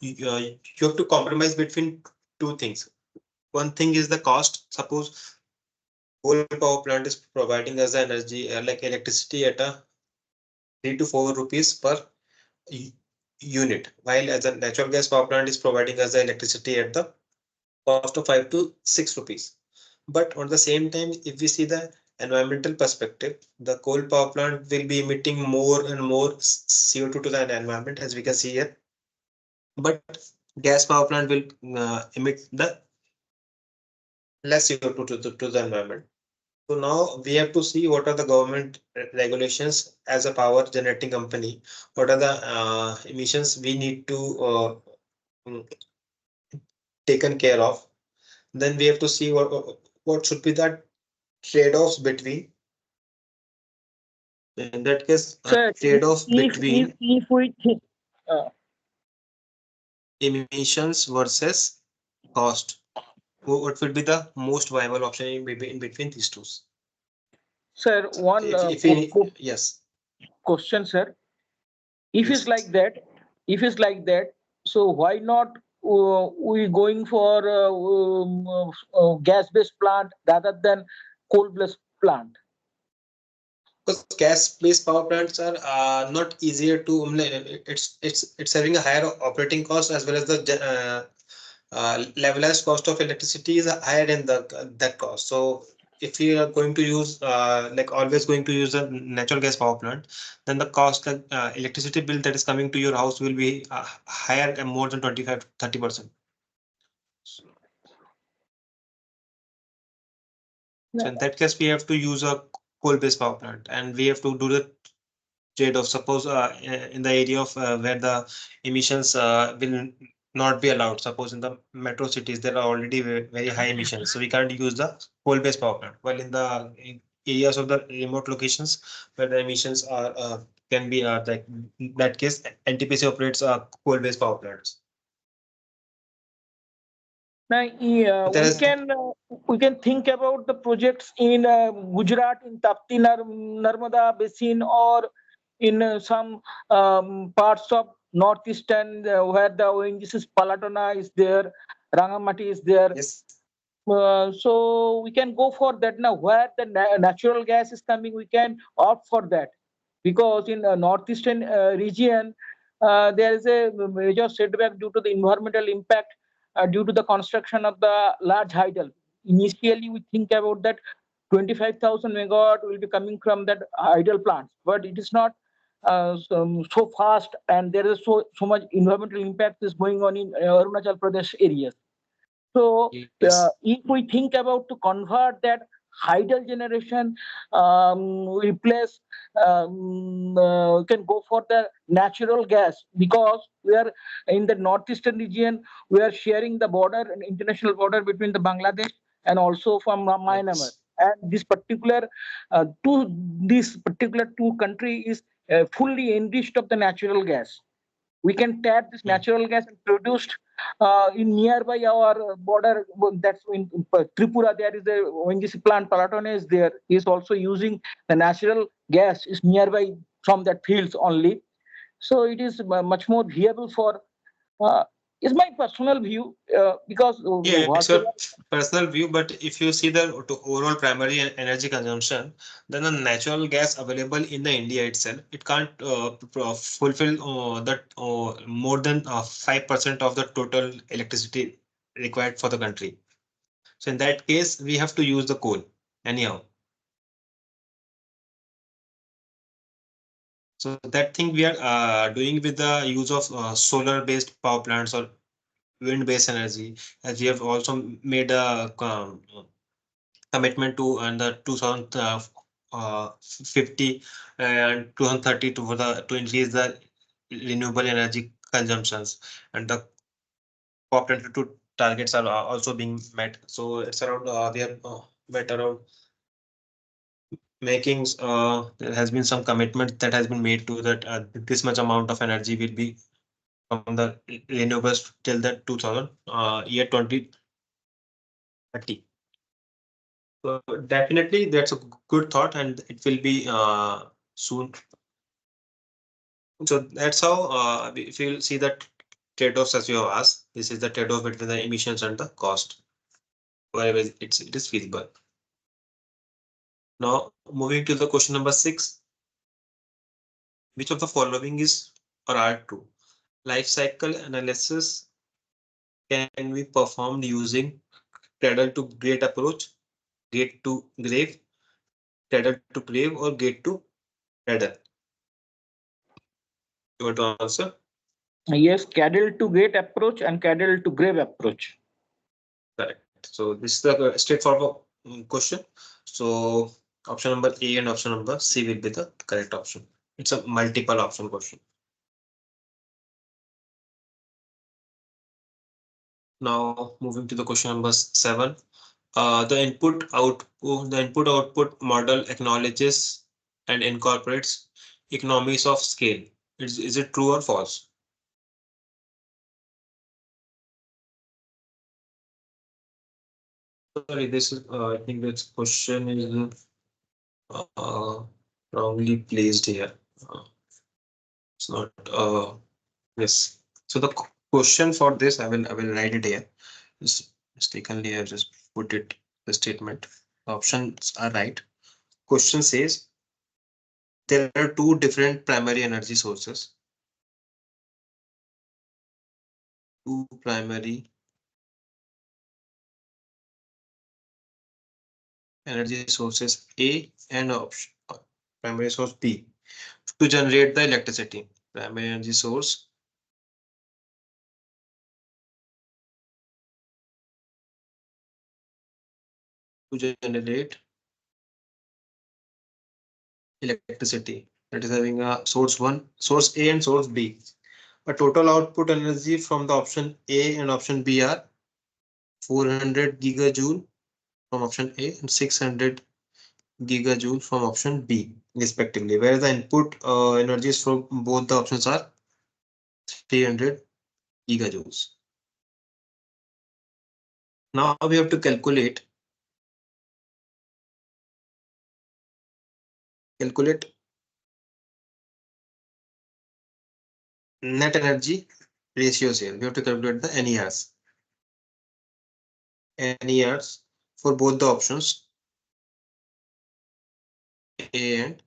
to compromise between two things. One thing is the cost. Suppose coal power plant is providing us energy like electricity at a 3 to 4 rupees per unit, while as a natural gas power plant is providing us the electricity at the cost of 5 to 6 rupees. But on the same time, if we see the environmental perspective, the coal power plant will be emitting more and more CO2 to the environment, as we can see here. But gas power plant will emit the less CO2 to the environment. So now we have to see what are the government regulations as a power generating company. What are the emissions we need to mm, taken care of. Then we have to see what should be the trade-offs between. In that case, a Sir, trade-off between if we think, uh, emissions versus cost. What would be the most viable option in between these two? sir, one If we, yes, question, sir. If it's yes. like that, if it's like that, so why not we going for gas-based plant rather than coal-based plant? Because gas-based power plants are not easier to. It's having a higher operating cost as well as the levelized cost of electricity is higher in the that cost. So if you are going to use like always going to use a natural gas power plant, then the cost like electricity bill that is coming to your house will be higher and more than 25-30%. So in that case, we have to use a coal-based power plant, and we have to do the trade-off. Suppose in the area of where the emissions will not be allowed. Suppose in the metro cities there are already very high emissions, so we can't use the coal-based power plant. While in the areas of the remote locations where the emissions are can be like in that case, NTPC operates coal-based power plants. Now, But there is we can think about the projects in Gujarat, in Tapti Narmada Basin, or in some parts of northeastern where the ONGC's Palatona is there, Rangamati is there. yes, So we can go for that now. Where the natural gas is coming, we can opt for that because in northeastern region there is a major setback due to the environmental impact due to the construction of the large hydel. Initially, we think about that 25,000 megawatt will be coming from that hydel plants, but it is not so fast, and there is so much environmental impact is going on in Arunachal Pradesh areas. So yes, if we think about to convert that hydel generation, replace, we can go for the natural gas because we are in the northeastern region. We are sharing the border, an international border between the Bangladesh and also from Myanmar. yes. And this particular two country is fully enriched of the natural gas. We can tap this Hmm. natural gas and produced in nearby our border. That's in Tripura. There is a ONGC plant. Palatone is there. Is also using the natural gas is nearby from that fields only. So it is much more viable for. Uh, is my personal view because Yeah, it's whatever. your personal view, but if you see the overall primary energy consumption, then the natural gas available in the India itself, it can't fulfill that more than 5% of the total electricity required for the country. So in that case, we have to use the coal anyhow. So that thing we are doing with the use of solar-based power plants or wind-based energy, as we have also made a commitment to under 2050 and 2030 to increase the renewable energy consumptions, and the COP22 targets are also being met. So it's around we have met around making there has been some commitment that has been made to that this much amount of energy will be from the renewables till the 2000 year 2030. So definitely that's a good thought, and it will be soon. So that's how if you see that trade-offs as you have asked, this is the trade-off between the emissions and the cost. Wherever it is feasible. Now moving to the question number 6, which of the following is or are true? Life cycle analysis can be performed using cradle to gate approach, gate to grave, cradle to grave or gate to cradle? You want to answer? Yes, cradle to gate approach and cradle to grave approach. Correct. So this is the straightforward question. So option number A and option number C will be the correct option. It's a multiple option question. Now moving to the question number 7. The input output model acknowledges and incorporates economies of scale. Is it true or false? Sorry, this is I think this question is uh, wrongly placed here. Uh, it's not yes. So the question for this I will write it here. Just mistakenly I just put it the statement. The options are right. Question says there are two different primary energy sources. Two primary energy sources A and option primary source B to generate the electricity. Primary energy source to generate electricity, that is having a source 1, source A and source B. A total output energy from the option A and option B are 400 gigajoule from option A and 600 gigajoule from option B respectively, where the input energies from both the options are 300 gigajoules. Now we have to calculate net energy ratios here. We have to calculate the NERs. NERs for both the options A and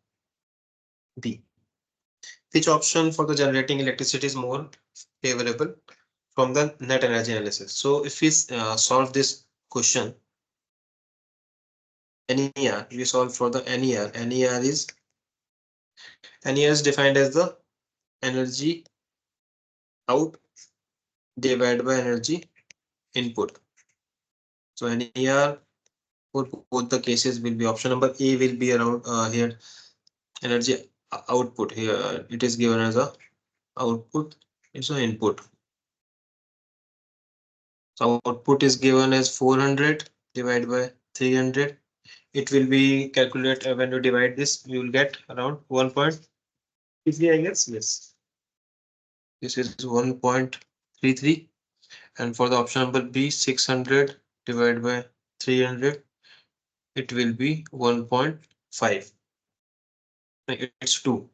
B. Which option for the generating electricity is more favorable from the net energy analysis? So if we solve this question, NER, we solve for the NER. NER is defined as the energy out divided by energy input. So NER for both the cases will be option number A will be around here energy output. Here it is given as a output, it's an input. So output is given as 400 divided by 300. It will be calculated when you divide this, you will get around 1.33, I guess. Yes, this is 1.33. And for the option number B, 600 divided by 300, it will be 1.5. It's 2.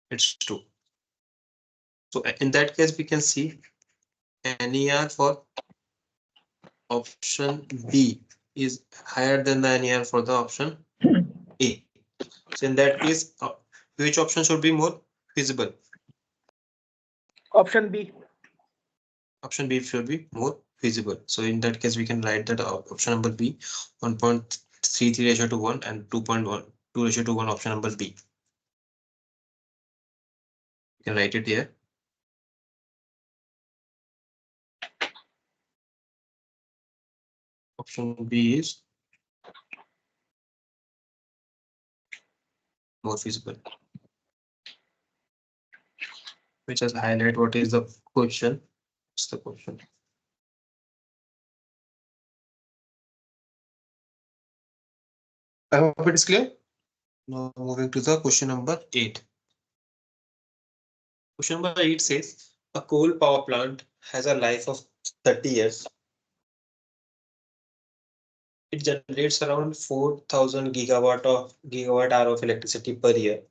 It's 2. So in that case, we can see NER for option B is higher than the NER for the option A. So in that case, which option should be more feasible? Option B. Option B should be more feasible. So in that case, we can write that option number B, 1.33 ratio to 1 and 2.12 ratio to 1, option number B. You can write it here. Option B is more feasible, which has highlight what is the question. What's the question? I hope it is clear. Now moving to the question number 8. Question number 8 says a coal power plant has a life of 30 years. It generates around 4,000 gigawatt hour of electricity per year.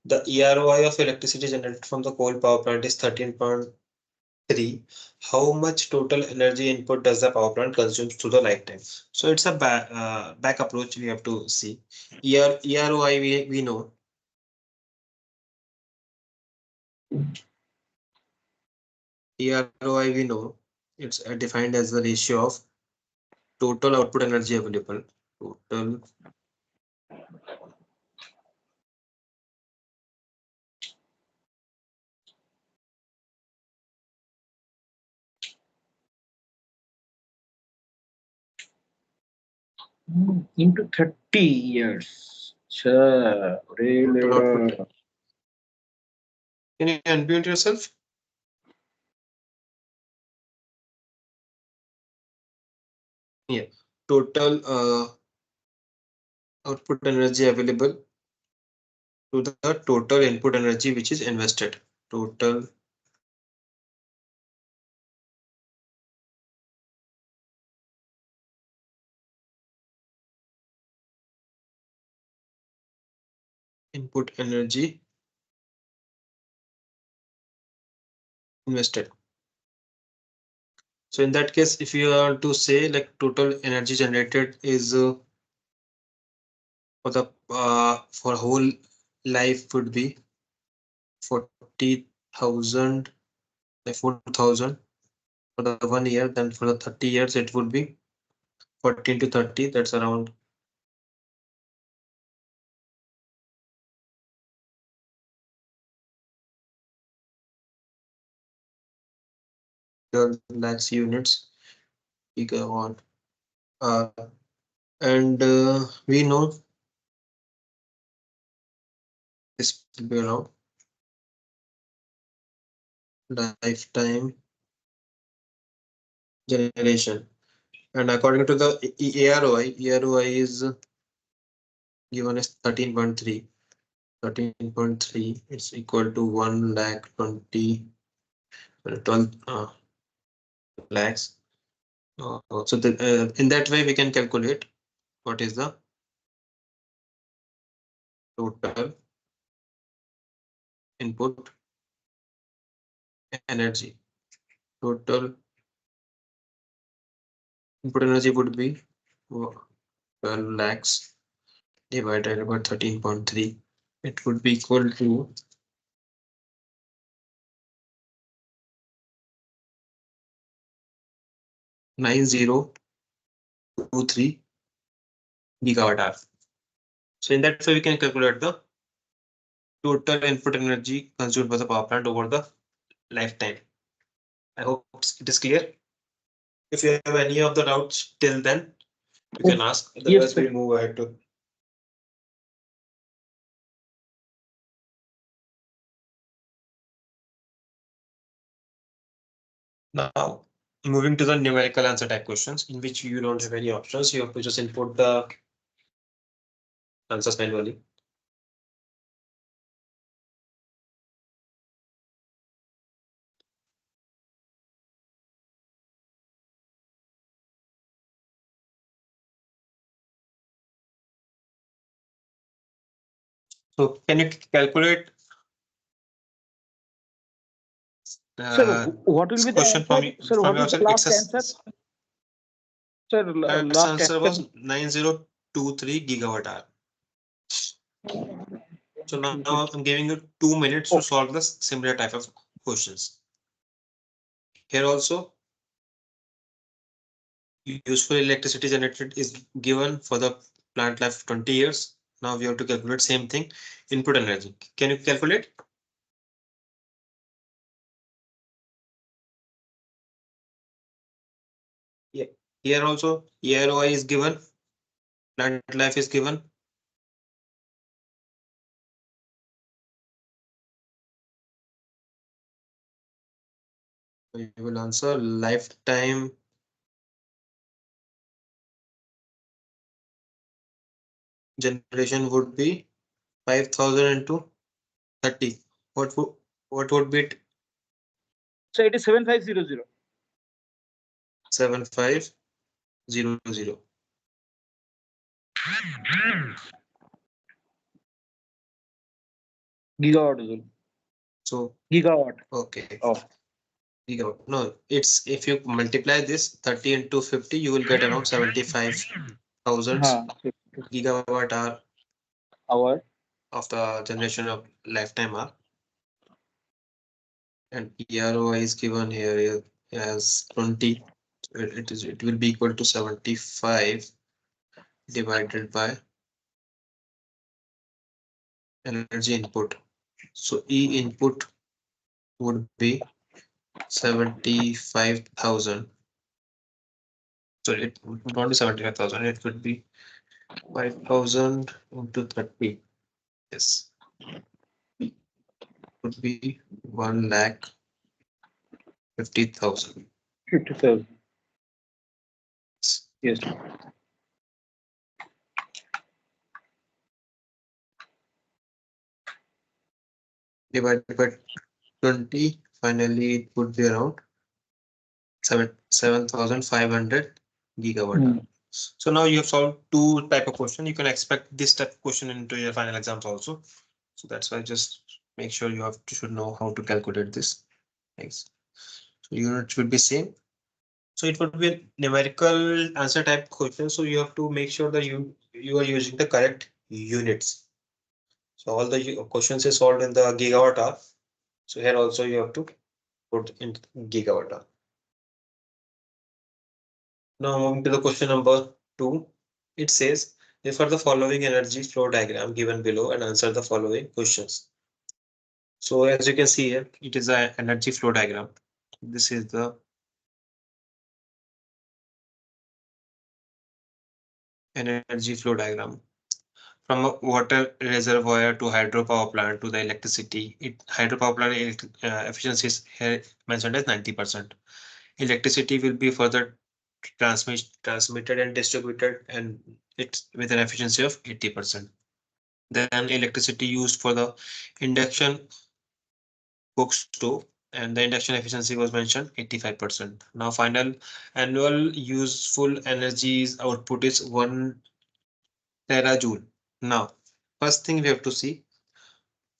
The EROI of electricity generated from the coal power plant is 13.3. How much total energy input does the power plant consume through the lifetime? So it's a back approach we have to see. EROI we know. EROI we know. It's defined as the ratio of total output energy available total Into 30 years. Sure. total output. Can you unmute yourself? Yeah. Total output energy available to the total input energy which is invested. Total input energy invested. So in that case, if you are to say like total energy generated is for the for whole life would be 40,000, like 4,000 for the 1 year. Then for the 30 years, it would be 14 to 30. That's around 12 lakhs units gigawatt. Uh, and we know this will be around lifetime generation. And according to the AROI is given as 13.3. 13.3 is equal to 1 lakh 20 12 lakhs. So in that way we can calculate what is the total input energy. Total input energy would be 12 lakhs divided by 13.3. It would be equal to 9023 gigawatt hour. So in that way we can calculate the total input energy consumed by the power plant over the lifetime. I hope it is clear. If you have any of the doubts till then, you can ask. Yes, Otherwise, sir. we'll move ahead to. Now, moving to the numerical answer type questions, in which you don't have any options. You have to just input the answers manually. So, can you calculate Sir, what will this be the question answer? Sir, from what is the yourself? last answer? Sir, Its last answer answer. was 9023 gigawatt hour. So now I'm giving you 2 minutes to Oh, solve this similar type of questions. Here also, useful electricity generated is given for the plant life 20 years. Now we have to calculate same thing, input energy. Can you calculate? Yeah. Here also EROI is given, plant life is given. You will answer lifetime generation would be 5,000 into 30. What would what would be it? so it is 7500 7500. gigawatt. Joule. So Gigawatt. okay. Oh, Gigawatt. No, it's if you multiply this 30 into 50, you will get around 75,000 huh. gigawatt hour Hour. of the generation of lifetime hour. And EROI is given here as 20. It will be equal to 75 divided by energy input. So E input would be 75,000. So it would not be 75,000, it would be 5,000 into 30. Yes, would be 1,50,000. 50,000. Yes. Divided by 20, finally it would be around 7,500 gigawatt hour. Mm. So now you have solved two type of question. You can expect this type of question into your final exams also. So that's why just make sure you have to should know how to calculate this. Thanks. So unit should be same. So it would be a numerical answer type question. So you have to make sure that you are using the correct units. So all the questions is solved in the gigawatt hour. So here also you have to put in gigawatt hour. Now moving to the question number 2, it says refer the following energy flow diagram given below and answer the following questions. So as you can see here, it is an energy flow diagram. This is the energy flow diagram. From a water reservoir to hydropower plant to the electricity, hydropower plant efficiency is here mentioned as 90%. Electricity will be further transmitted and distributed, and it's with an efficiency of 80%. Then electricity used for the induction cook stove, and the induction efficiency was mentioned 85%. Now final annual useful energies output is 1 terajoule. Now first thing we have to see,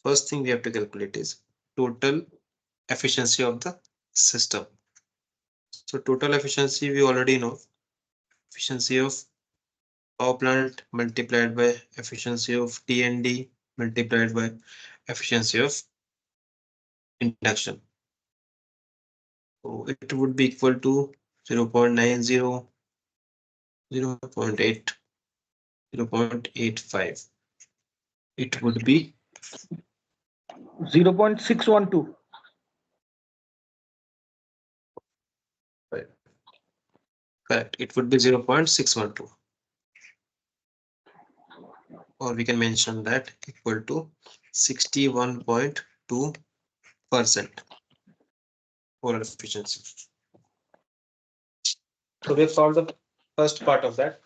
first thing we have to calculate is total efficiency of the system. So total efficiency we already know, efficiency of power plant multiplied by efficiency of T&D multiplied by efficiency of induction. So it would be equal to 0.90, 0.8, 0.85. It would be 0.612. correct. It would be 0.612. Or we can mention that equal to 61.2% overall efficiency. So we have solved the first part of that.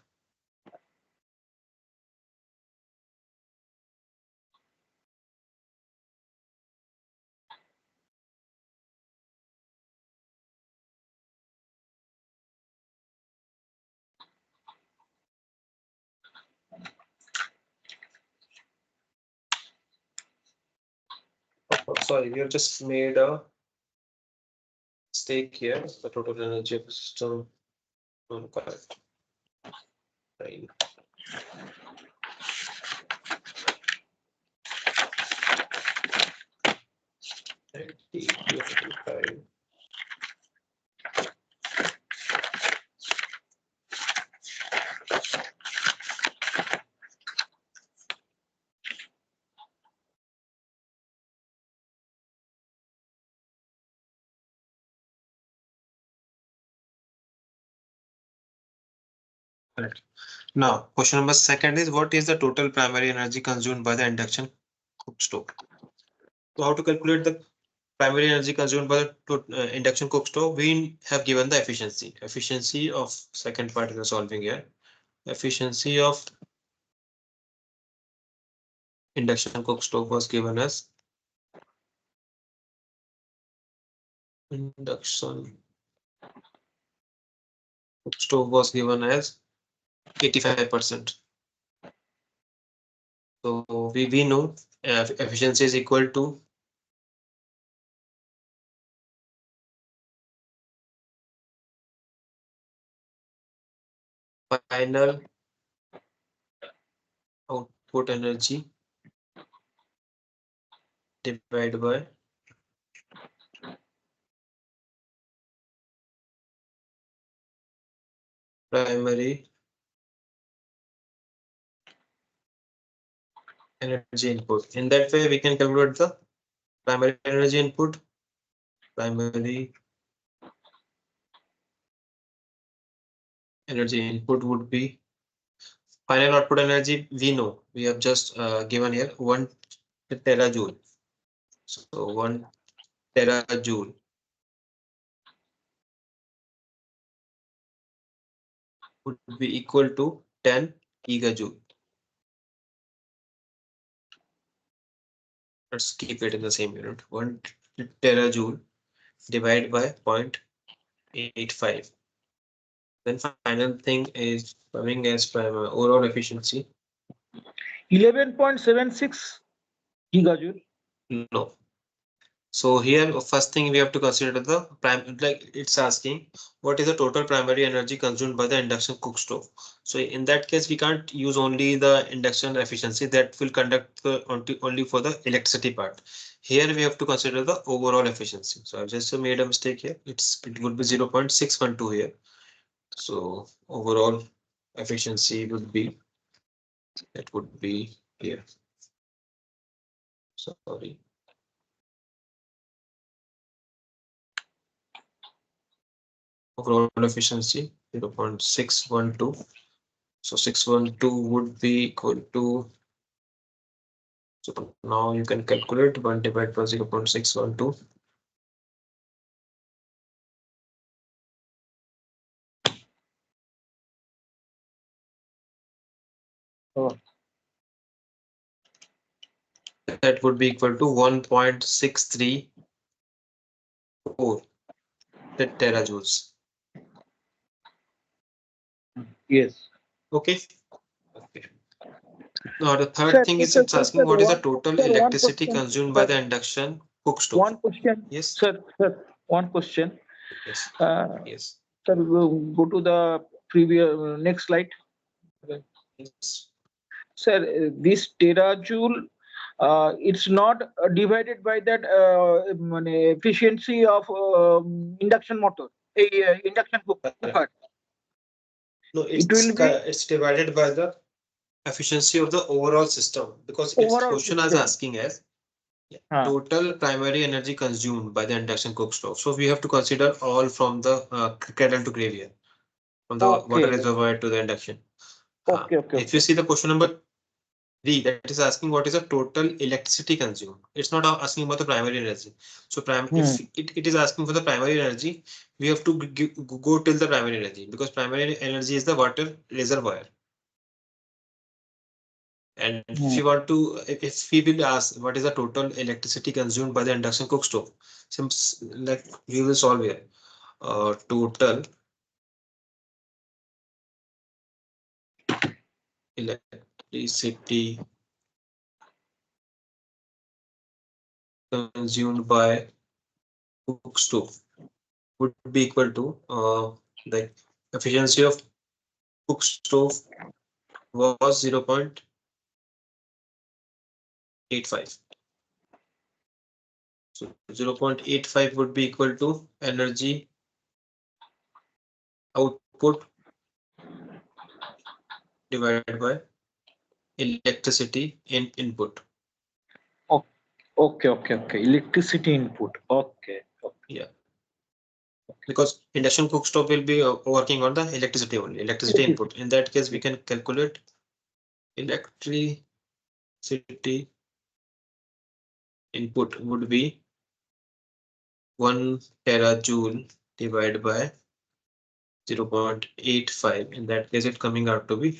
Oh, sorry, we have just made a mistake here. The total energy of the system. Correct. 95. Correct. Now, question number second is what is the total primary energy consumed by the induction cook stove? So how to calculate the primary energy consumed by the induction cook stove? We have given the efficiency. Efficiency of second part is solving here. Efficiency of induction cook stove was given as induction cook stove was given as 85%. So we know efficiency is equal to final output energy divided by primary energy input. In that way, we can calculate the primary energy input. Primary energy input would be final output energy. We know we have just given here 1 terajoule. So 1 terajoule would be equal to 10 gigajoule. Let's keep it in the same unit. 1 terajoule divided by 0.85. Then final thing is coming as overall efficiency. 11.76 gigajoule. No. So here first thing we have to consider the prime, like it's asking what is the total primary energy consumed by the induction cook stove. So in that case we can't use only the induction efficiency, that will conduct only for the electricity part. Here we have to consider the overall efficiency. So I've just made a mistake here. It would be 0.612 here. So overall efficiency would be, that would be here. Sorry. Overall efficiency 0.612. So 612 would be equal to, so now you can calculate 1 divided by 0.612. Oh. That would be equal to 1.634 terajoules. Yes. Okay. Okay. Now the third Sir, thing is sir, it's sir, asking sir, what is the one, total sir, one electricity question, consumed by sir, the induction cook stove. one question, Yes. sir, one question. Yes. Uh, Yes. Sir, go to the previous next slide. Yes. Sir, this terajoule, it's not divided by that efficiency of induction motor, induction cooker. No, It will be it's divided by the efficiency of the overall system, because its overall question is system. asking as Huh. total primary energy consumed by the induction cook stove. So we have to consider all from the cradle to grave here, from the water Okay, reservoir to the induction. okay, If you okay. see the question number 3, that is asking what is the total electricity consumed. It's not asking about the primary energy. So Hmm. if it is asking for the primary energy, we have to go till the primary energy, because primary energy is the water reservoir. And if Hmm. you want to, if we will ask what is the total electricity consumed by the induction cook stove, seems like we will solve here. Total electricity consumed by cook stove would be equal to the efficiency of cook stove was 0.85. So 0.85 would be equal to energy output divided by electricity in input. Okay. Electricity input. Okay. Yeah, because induction cook stove will be working on the electricity only, electricity input. In that case, we can calculate electricity input would be 1 terajoule divided by 0.85. In that case, it coming out to be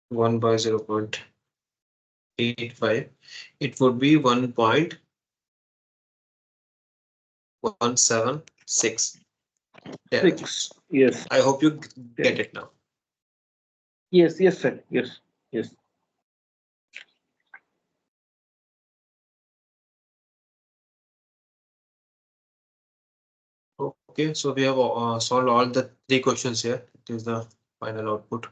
1 by 0.85. It would be 1.176 terajoules. Yes. I hope you get it now. Yes, sir. Yes. Okay, so we have solved all the 3 questions here. It is the final output.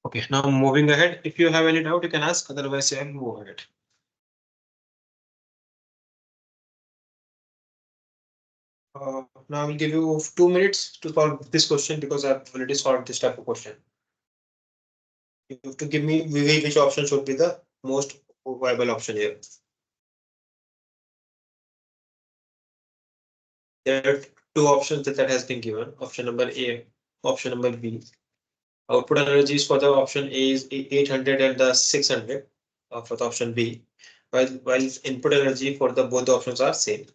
Okay, now moving ahead. If you have any doubt, you can ask. Otherwise, I'll move ahead. Now I will give you 2 minutes to solve this question because I've already solved this type of question. You have to give me which option should be the most viable option here. There are two options that has been given. Option number A, option number B. Output energies for the option A is 800 and the 600 for the option B, while input energy for the both the options are same.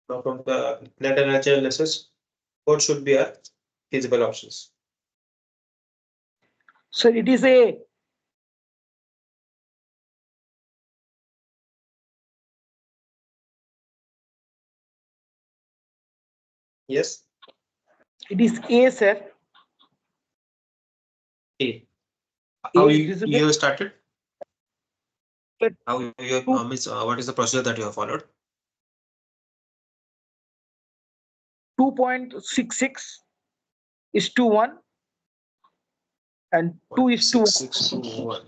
Now from the net energy analysis, what should be our feasible options? So it is a Yes, it is A, sir. A. A How is you visible. have started? But How you have, two, what is the procedure that you have followed? 2.66 is to 1 and 2 is to 6 to 1.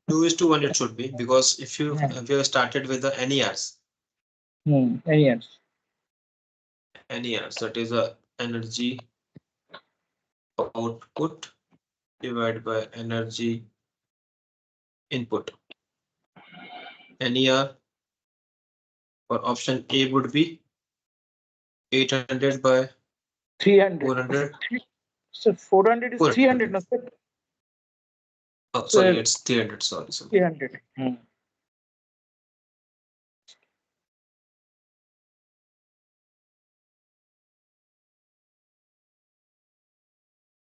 2 is to 1 it should be, because if you have started with the NERs, 1. Yes. NERs, that is a energy output divided by energy input. NER for option A would be 800 by 300. 400. So 400 is 300, 400. no, sir? Oh, sorry, So it's 300. Sorry. 300.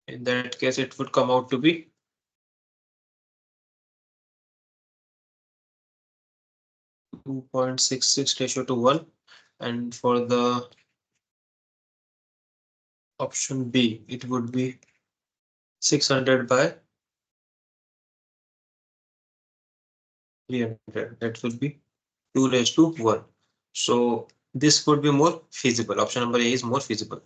In that case, it would come out to be 2.66 ratio to 1. And for the option B, it would be 600 by 300. That would be 2 raised to 1. So this would be more feasible. Option number A is more feasible.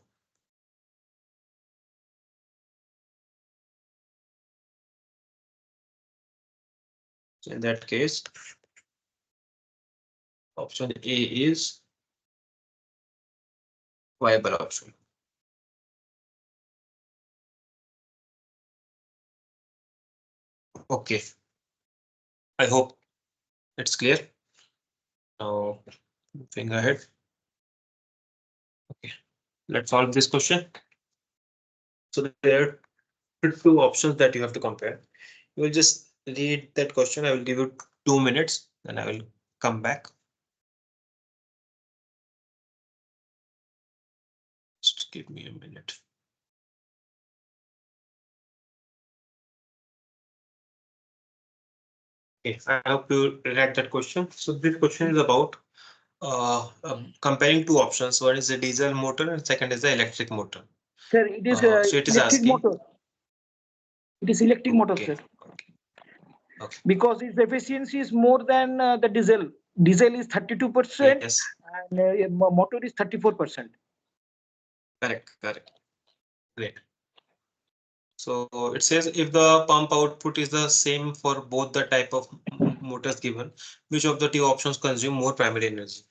So in that case, option A is viable option. Okay, I hope it's clear. Now moving ahead. Okay, let's solve this question. So there are two options that you have to compare. You will just read that question. I will give you 2 minutes, then I will come back. Just give me a minute. Okay, I hope you read that question. So this question is about comparing two options. One is a diesel motor and second is the electric motor. Sir, it is So it is electric asking. motor. It is electric motor, Okay. sir. Okay. Because its efficiency is more than the diesel. Diesel is 32% Yes. and motor is 34%. Correct. Great. So it says if the pump output is the same for both the type of motors given, which of the two options consume more primary energy?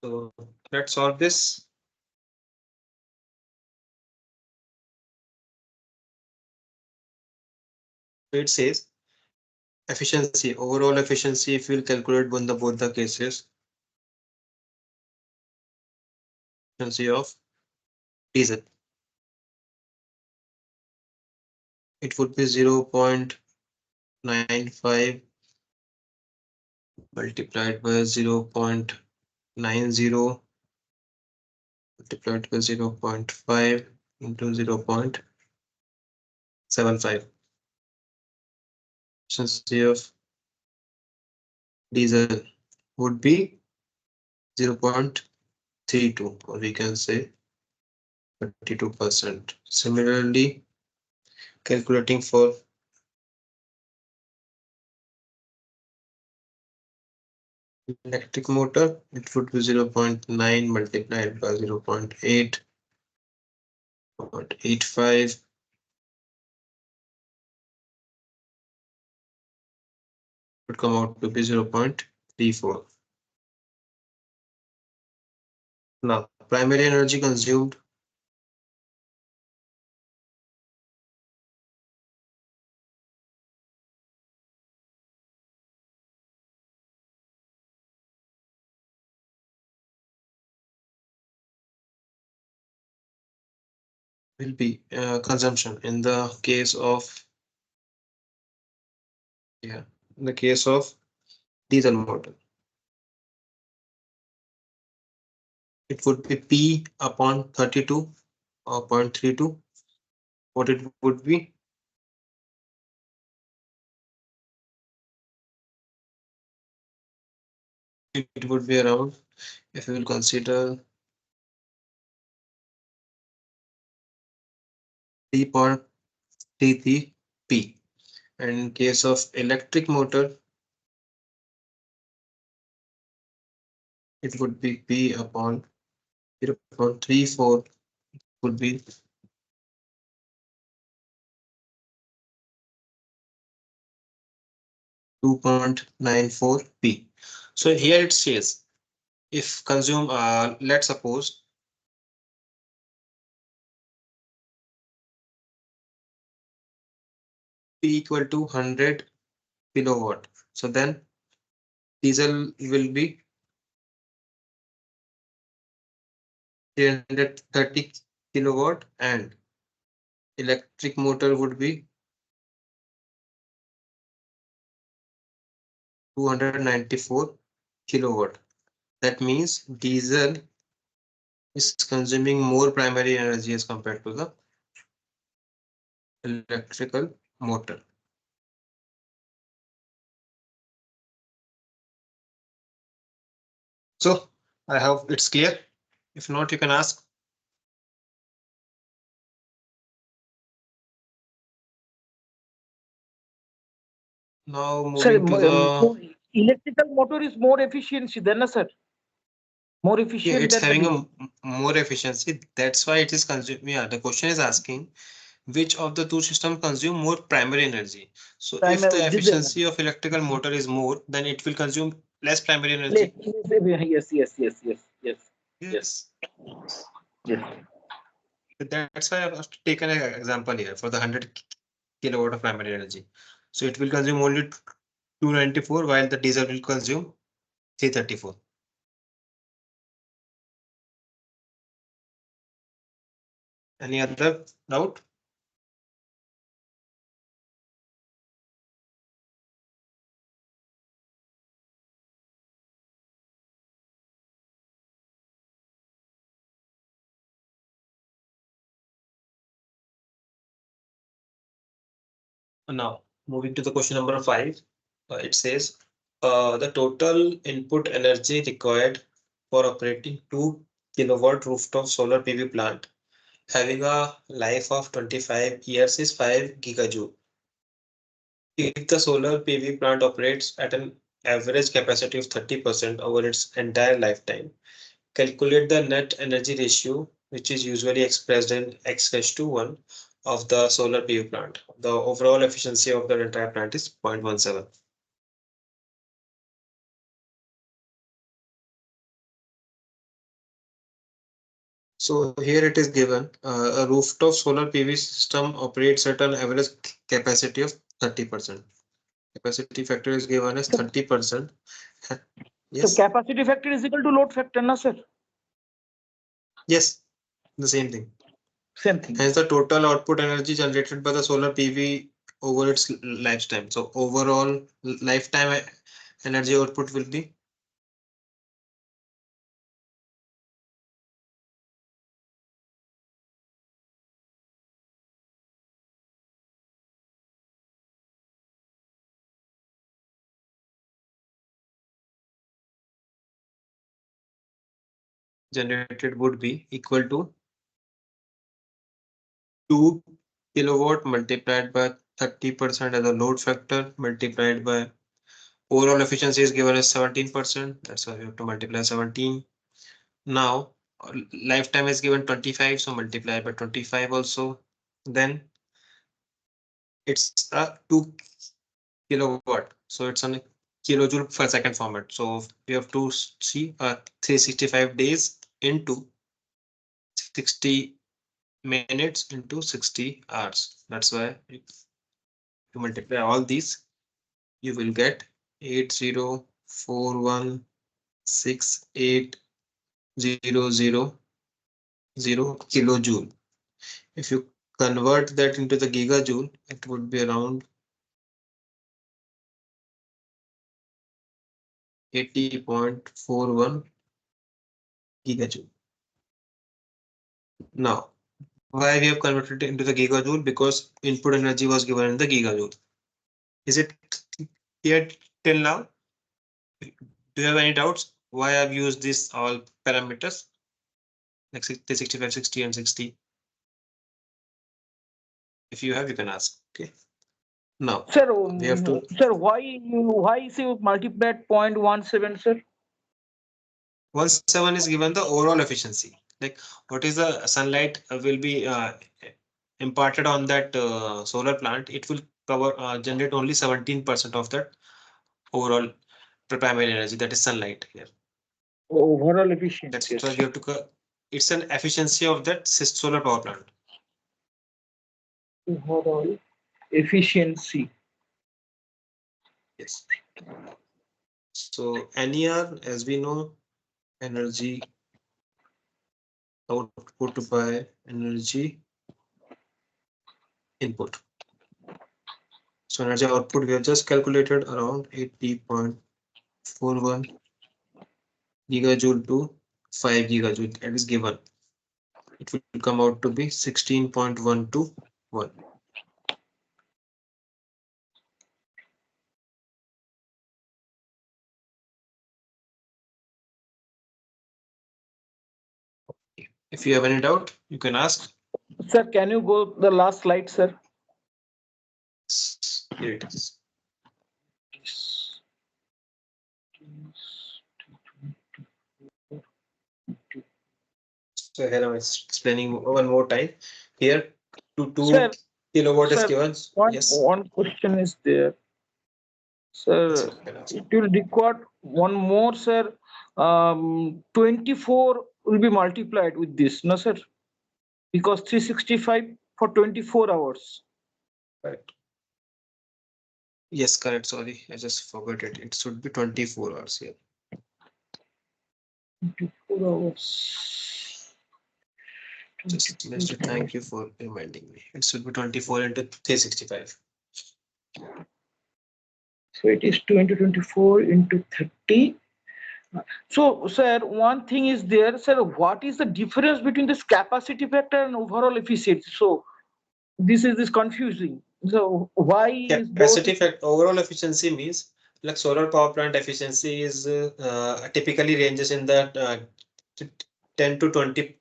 So let's solve this. It says efficiency, overall efficiency, if we'll calculate both the cases, efficiency of diesel, it would be 0.95 multiplied by 0.90 multiplied by 0.5 into 0.75. Efficiency of diesel would be 0.32, or we can say 32%. Similarly, calculating for electric motor, it would be 0.9 multiplied by 0.8, 0.85, would come out to be 0.34. Now, primary energy consumed will be consumption in the case of, yeah, in the case of diesel motor. It would be P upon 32 or 0.32. What it would be? It would be around, if we will consider 3.33 P. And in case of electric motor, it would be P upon 0.34, would be 2.94 P. So here it says, if consume, let's suppose P equal to 100 kilowatt. So then diesel will be 330 kilowatt and electric motor would be 294 kilowatt. That means diesel is consuming more primary energy as compared to the electrical motor. So I hope it's clear. If not, you can ask. Now Sir, moving to the, electrical motor is more efficiency than, sir? More yeah, efficient it's than the having a diesel. more efficiency. That's why it is consuming. Yeah, the question is asking which of the two systems consume more primary energy. So if Primary the diesel. efficiency of electrical motor is more, then it will consume less primary Less, energy. yes, yes, yes, yes, yes, yes, Yes. yes. That's why I've taken an example here for the 100 kilowatt of primary energy. So it will consume only 294 while the diesel will consume 334. Any other doubt? Now, moving to the question number 5, it says the total input energy required for operating 2 kilowatt rooftop solar PV plant having a life of 25 years is 5 gigajoule. If the solar PV plant operates at an average capacity of 30% over its entire lifetime, calculate the net energy ratio, which is usually expressed in x raised to 1 of the solar PV plant. The overall efficiency of the entire plant is 0.17. So here it is given a rooftop solar PV system operates at an average capacity of 30%. Capacity factor is given as So, 30%. so Yes, capacity factor is equal to load factor, na, sir? yes, the same thing. Same thing. Hence the total output energy generated by the solar PV over its lifetime. So overall lifetime energy output will be generated would be equal to 2 kilowatt multiplied by 30% as a load factor multiplied by Overall efficiency is given as 17%. That's why we have to multiply 17. Now lifetime is given 25, so multiply by 25 also. Then it's a 2 kilowatt, so it's on a kilojoule per second format. So we have to see 365 days into 60 minutes into 60 hours. That's why if you multiply all these, you will get 80416800 kilojoule. If you convert that into the gigajoule, it would be around 80.41 gigajoule. Now, why we have converted it into the gigajoule? Because input energy was given in the gigajoule. Is it clear till now? Do you have any doubts? Why I've used this all parameters like 65, 60, and 60? If you have, you can ask. Okay. Now Sir, we have to. sir, why is you multiplied 0.17, sir? 1.7 is given the overall efficiency. Like what is the sunlight will be imparted on that solar plant. It will cover generate only 17% of that overall primary energy, that is sunlight here. Overall That's efficiency. why we have to. It's an efficiency of that solar power plant. Overall efficiency. Yes. So NER, as we know, energy output by energy input. So energy output we have just calculated around 80.41 gigajoule to 5 gigajoule. That is given. It will come out to be 16.121. If you have any doubt, you can ask. Sir, can you go the last slide, sir? Here it is. So here I'm explaining one more time. Here, to 2 Sir, kilowatt is sir, given. one Yes. one question is there. Yes, Sir, you can ask. it will record one more, sir. 24 will be multiplied with this, no, sir? Because 365 for 24 hours. Correct. Yes, correct. Sorry, I just forgot it. It should be 24 hours here. 24 hours. Just 24 thank hours. you for reminding me. It should be 24 into 365. So it is 2024 into 30. So, sir, one thing is there, sir. What is the difference between this capacity factor and overall efficiency? So, this is confusing. So, why is both? Capacity factor overall efficiency means like solar power plant efficiency is typically ranges in the 10 to 20%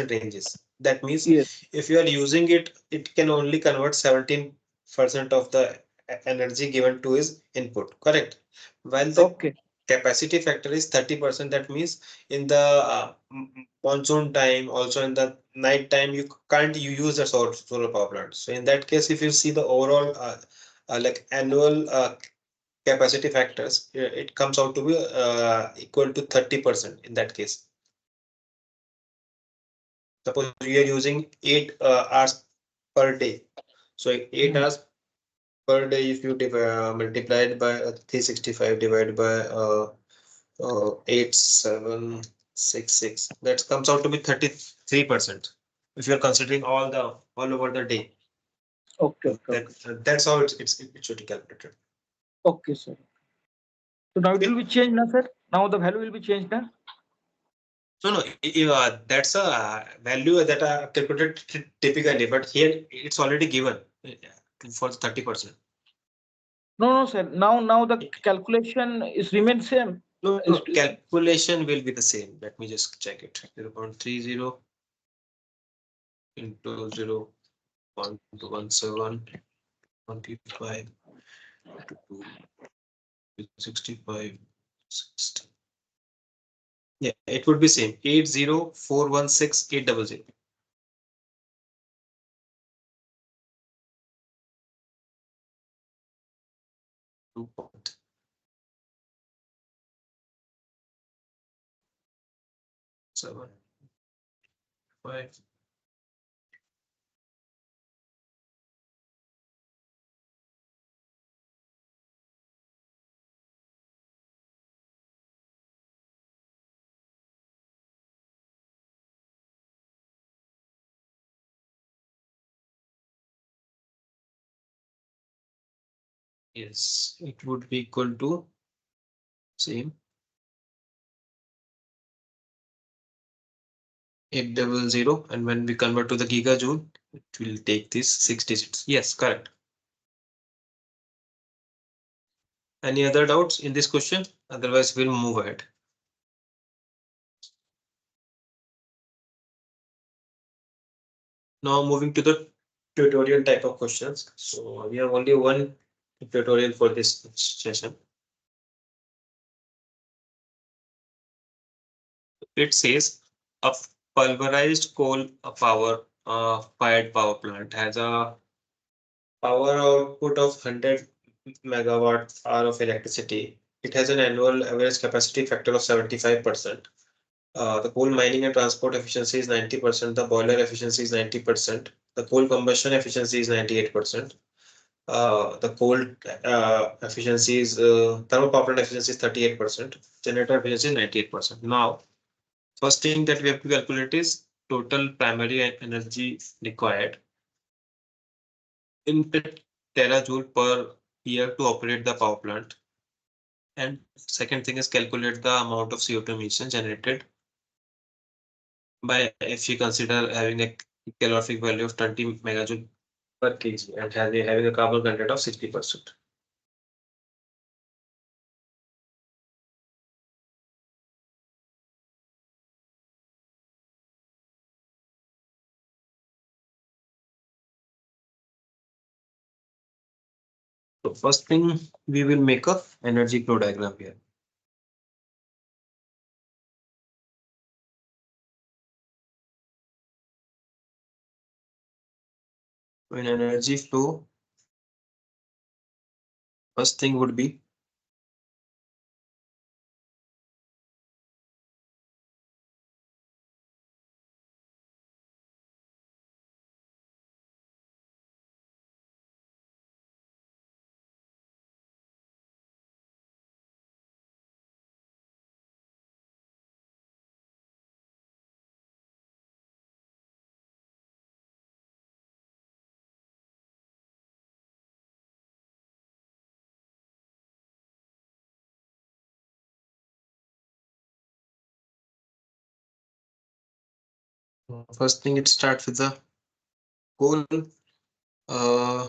ranges. That means Yes. if you are using it, it can only convert 17% of the energy given to its input. Correct. While the Okay. capacity factor is 30%. That means in the monsoon time, also in the night time, you can't use the solar power plant. So in that case, if you see the overall like annual capacity factors, it comes out to be equal to 30% in that case. Suppose you are using 8 hours per day. So 8 hours per day, if you multiply it by 365 divided by 8766, that comes out to be 33%. If you're considering all over the day, Okay. Okay. that's how it should be calculated. Okay, sir. So now it will Okay. be changed, now, sir. Now the value will be changed, now. No, that's a value that are calculated typically, but here it's already given for 30%. No, sir. Now the calculation is remain same. No, Is calculation will be the same. Let me just check it. 0.30 into 0.17 25 to 2. 65, 60. Yeah, it would be same 80416 800. Two point seven five. Yes, it would be equal to same 800, and when we convert to the gigajoule, it will take this 6 digits. Yes, correct. Any other doubts in this question? Otherwise, we'll move ahead. Now moving to the tutorial type of questions. So we have only one tutorial for this session. It says a pulverized coal fired power plant has a power output of 100 megawatt hour of electricity. It has an annual average capacity factor of 75%. The coal mining and transport efficiency is 90%. The boiler efficiency is 90%. The coal combustion efficiency is 98%. The coal efficiency is thermal power plant efficiency is 38%. Generator efficiency is 98%. Now, first thing that we have to calculate is total primary energy required in terajoule per year to operate the power plant. And second thing is calculate the amount of CO2 emission generated by if you consider having a calorific value of 20 megajoule per kg and having a carbon content of 60%. So first thing we will make a energy flow diagram here. In energy flow, first thing would be first thing it starts with the coal, uh,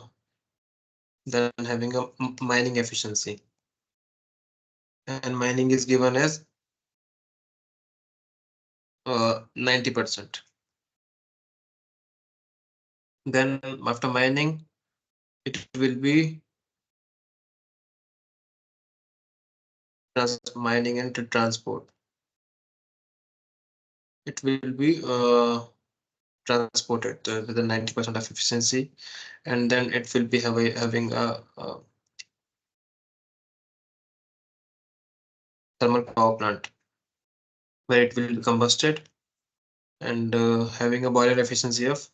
then having a mining efficiency, and mining is given as 90%. Then after mining, it will be mining and transport. It will be transported with a 90% of efficiency, and then it will be having a thermal power plant where it will be combusted and having a boiler efficiency of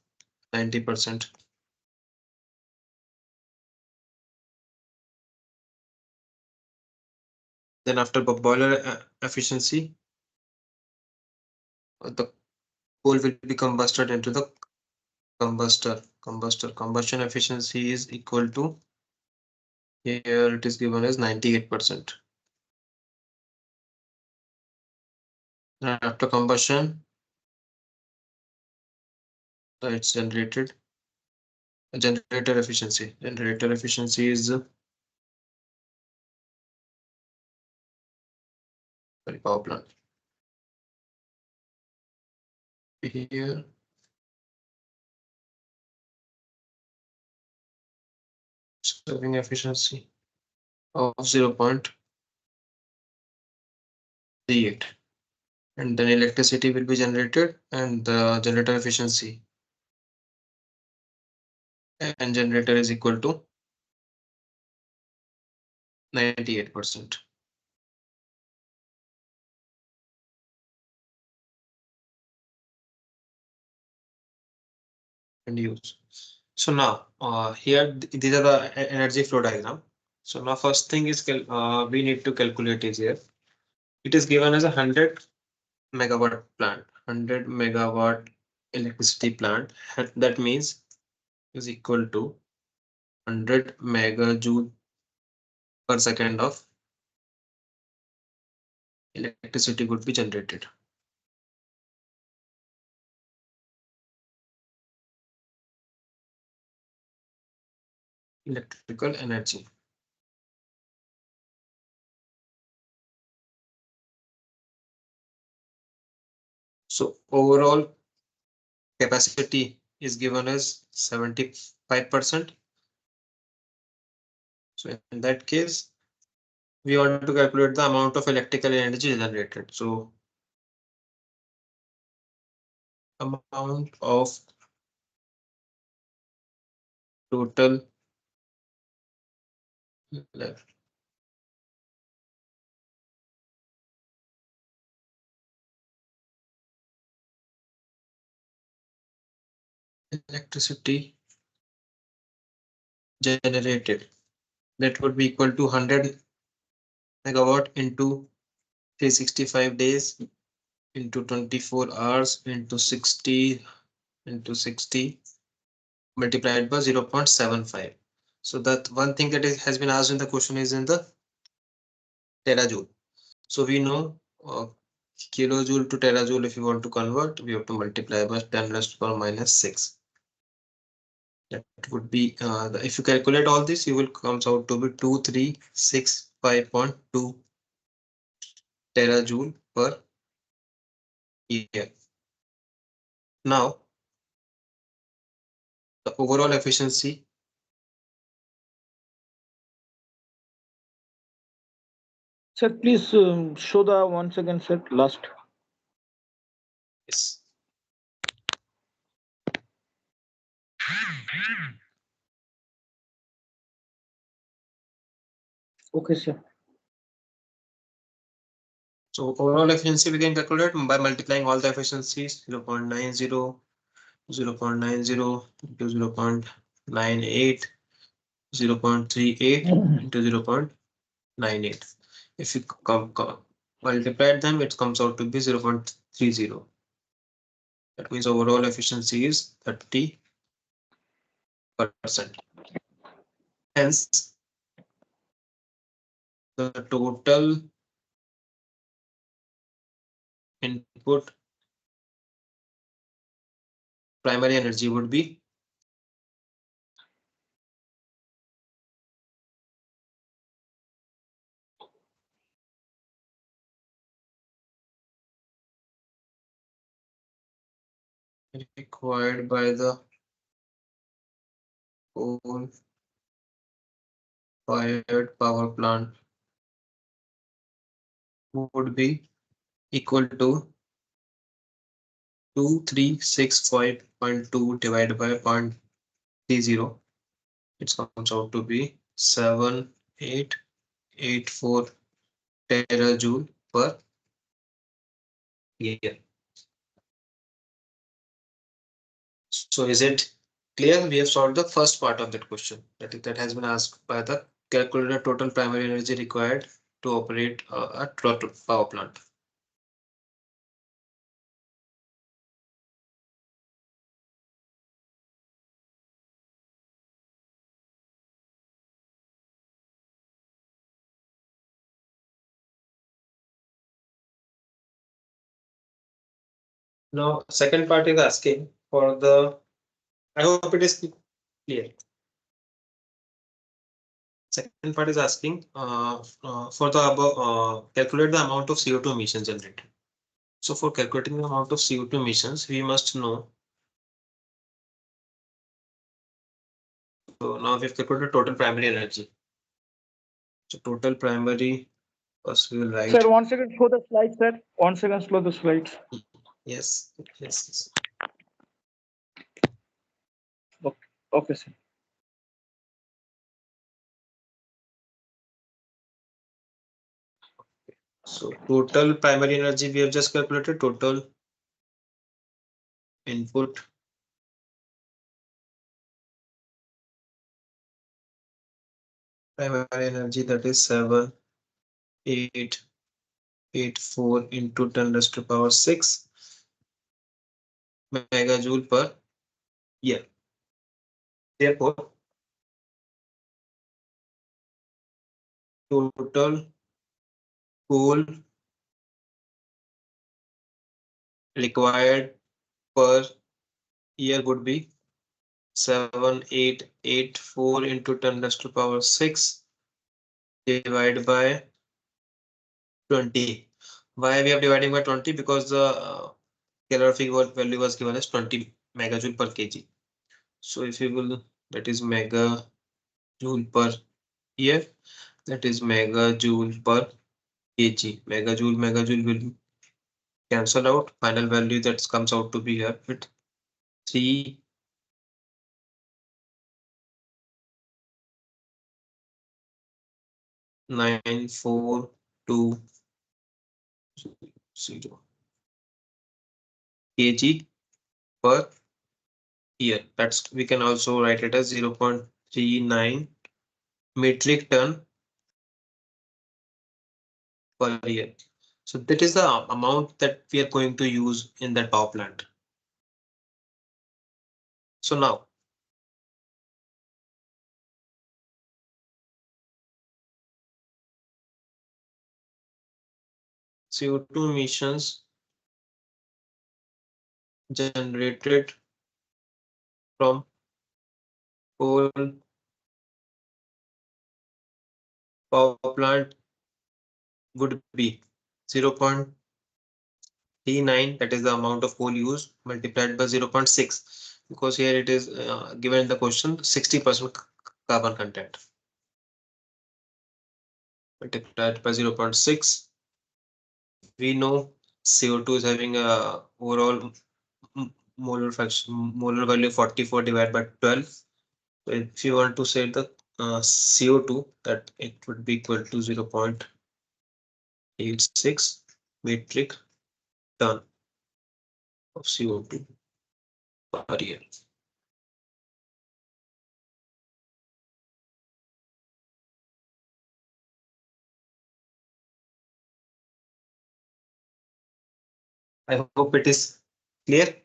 90%. Then after boiler efficiency, the coal will be combusted into the combustion efficiency is equal to, here it is given as 98%. After combustion, it's generated. Generator efficiency is sorry, power plant. Here serving efficiency of 0. C8, and then electricity will be generated, and the generator efficiency and generator is equal to 98%. And use. So now here these are the energy flow diagram. So now first thing is we need to calculate is here. It is given as a 100 megawatt plant, 100 megawatt electricity plant. That means is equal to 100 megajoule per second of electricity would be generated. Electrical energy. So overall capacity is given as 75%. So in that case, we want to calculate the amount of electrical energy generated. So amount of total electricity generated, that would be equal to 100 megawatt into 365 days into 24 hours into 60 into 60 multiplied by 0.75. So that one thing that has been asked in the question is in the terajoule. So we know kilojoule to terajoule, if you want to convert, we have to multiply by 10 raised to power minus 6. That would be if you calculate all this, you will comes out to be 2365.2 terajoule per year. Now the overall efficiency Sir, please show the once again, sir, last. is Okay, sir. so overall efficiency we can calculate by multiplying all the efficiencies 0.90, 0.90 into 0.98, 0.38 into 0.98. If you multiply them, it comes out to be 0.30. That means overall efficiency is 30%. Hence, the total input primary energy would be required by the coal-fired power plant would be equal to 2365.2 divided by 0.30. It comes out to be 7884 terajoule per year. So is it clear? We have solved the first part of that question that has been asked by the calculator total primary energy required to operate a total power plant. Now, second part is asking for the, I hope it is clear. Second part is asking for the above, calculate the amount of CO2 emissions generated. So for calculating the amount of CO2 emissions, we must know. So now we have calculated total primary energy. So total primary First we will write. Sir, 1 second, slow the slides, sir. 1 second, slow the slides. Yes, yes. Okay, okay, sir. So total primary energy we have just calculated. Total input primary energy, that is 7884 into 10 raised to power 6 megajoule per year. Therefore, total coal required per year would be 7884 into 10 raised to power 6 divided by 20. Why we are dividing by 20? Because the calorific value was given as 20 megajoule per kg. So if you will, that is megajoule per year, that is megajoule per kg. Megajoule will cancel out. Final value that comes out to be here with 39420 kg per year. That's, we can also write it as 0.39 metric ton per year. So that is the amount that we are going to use in that power plant. So now CO2 emissions generated from coal power plant would be 0.39, that is the amount of coal used, multiplied by 0.6, because here it is given in the question 60% carbon content, multiplied by 0.6. We know CO2 is having a overall molar fraction, molar value 44 divided by 12. So if you want to say the CO2, that it would be equal to 0.86 metric ton of CO2 per year. I hope it is clear.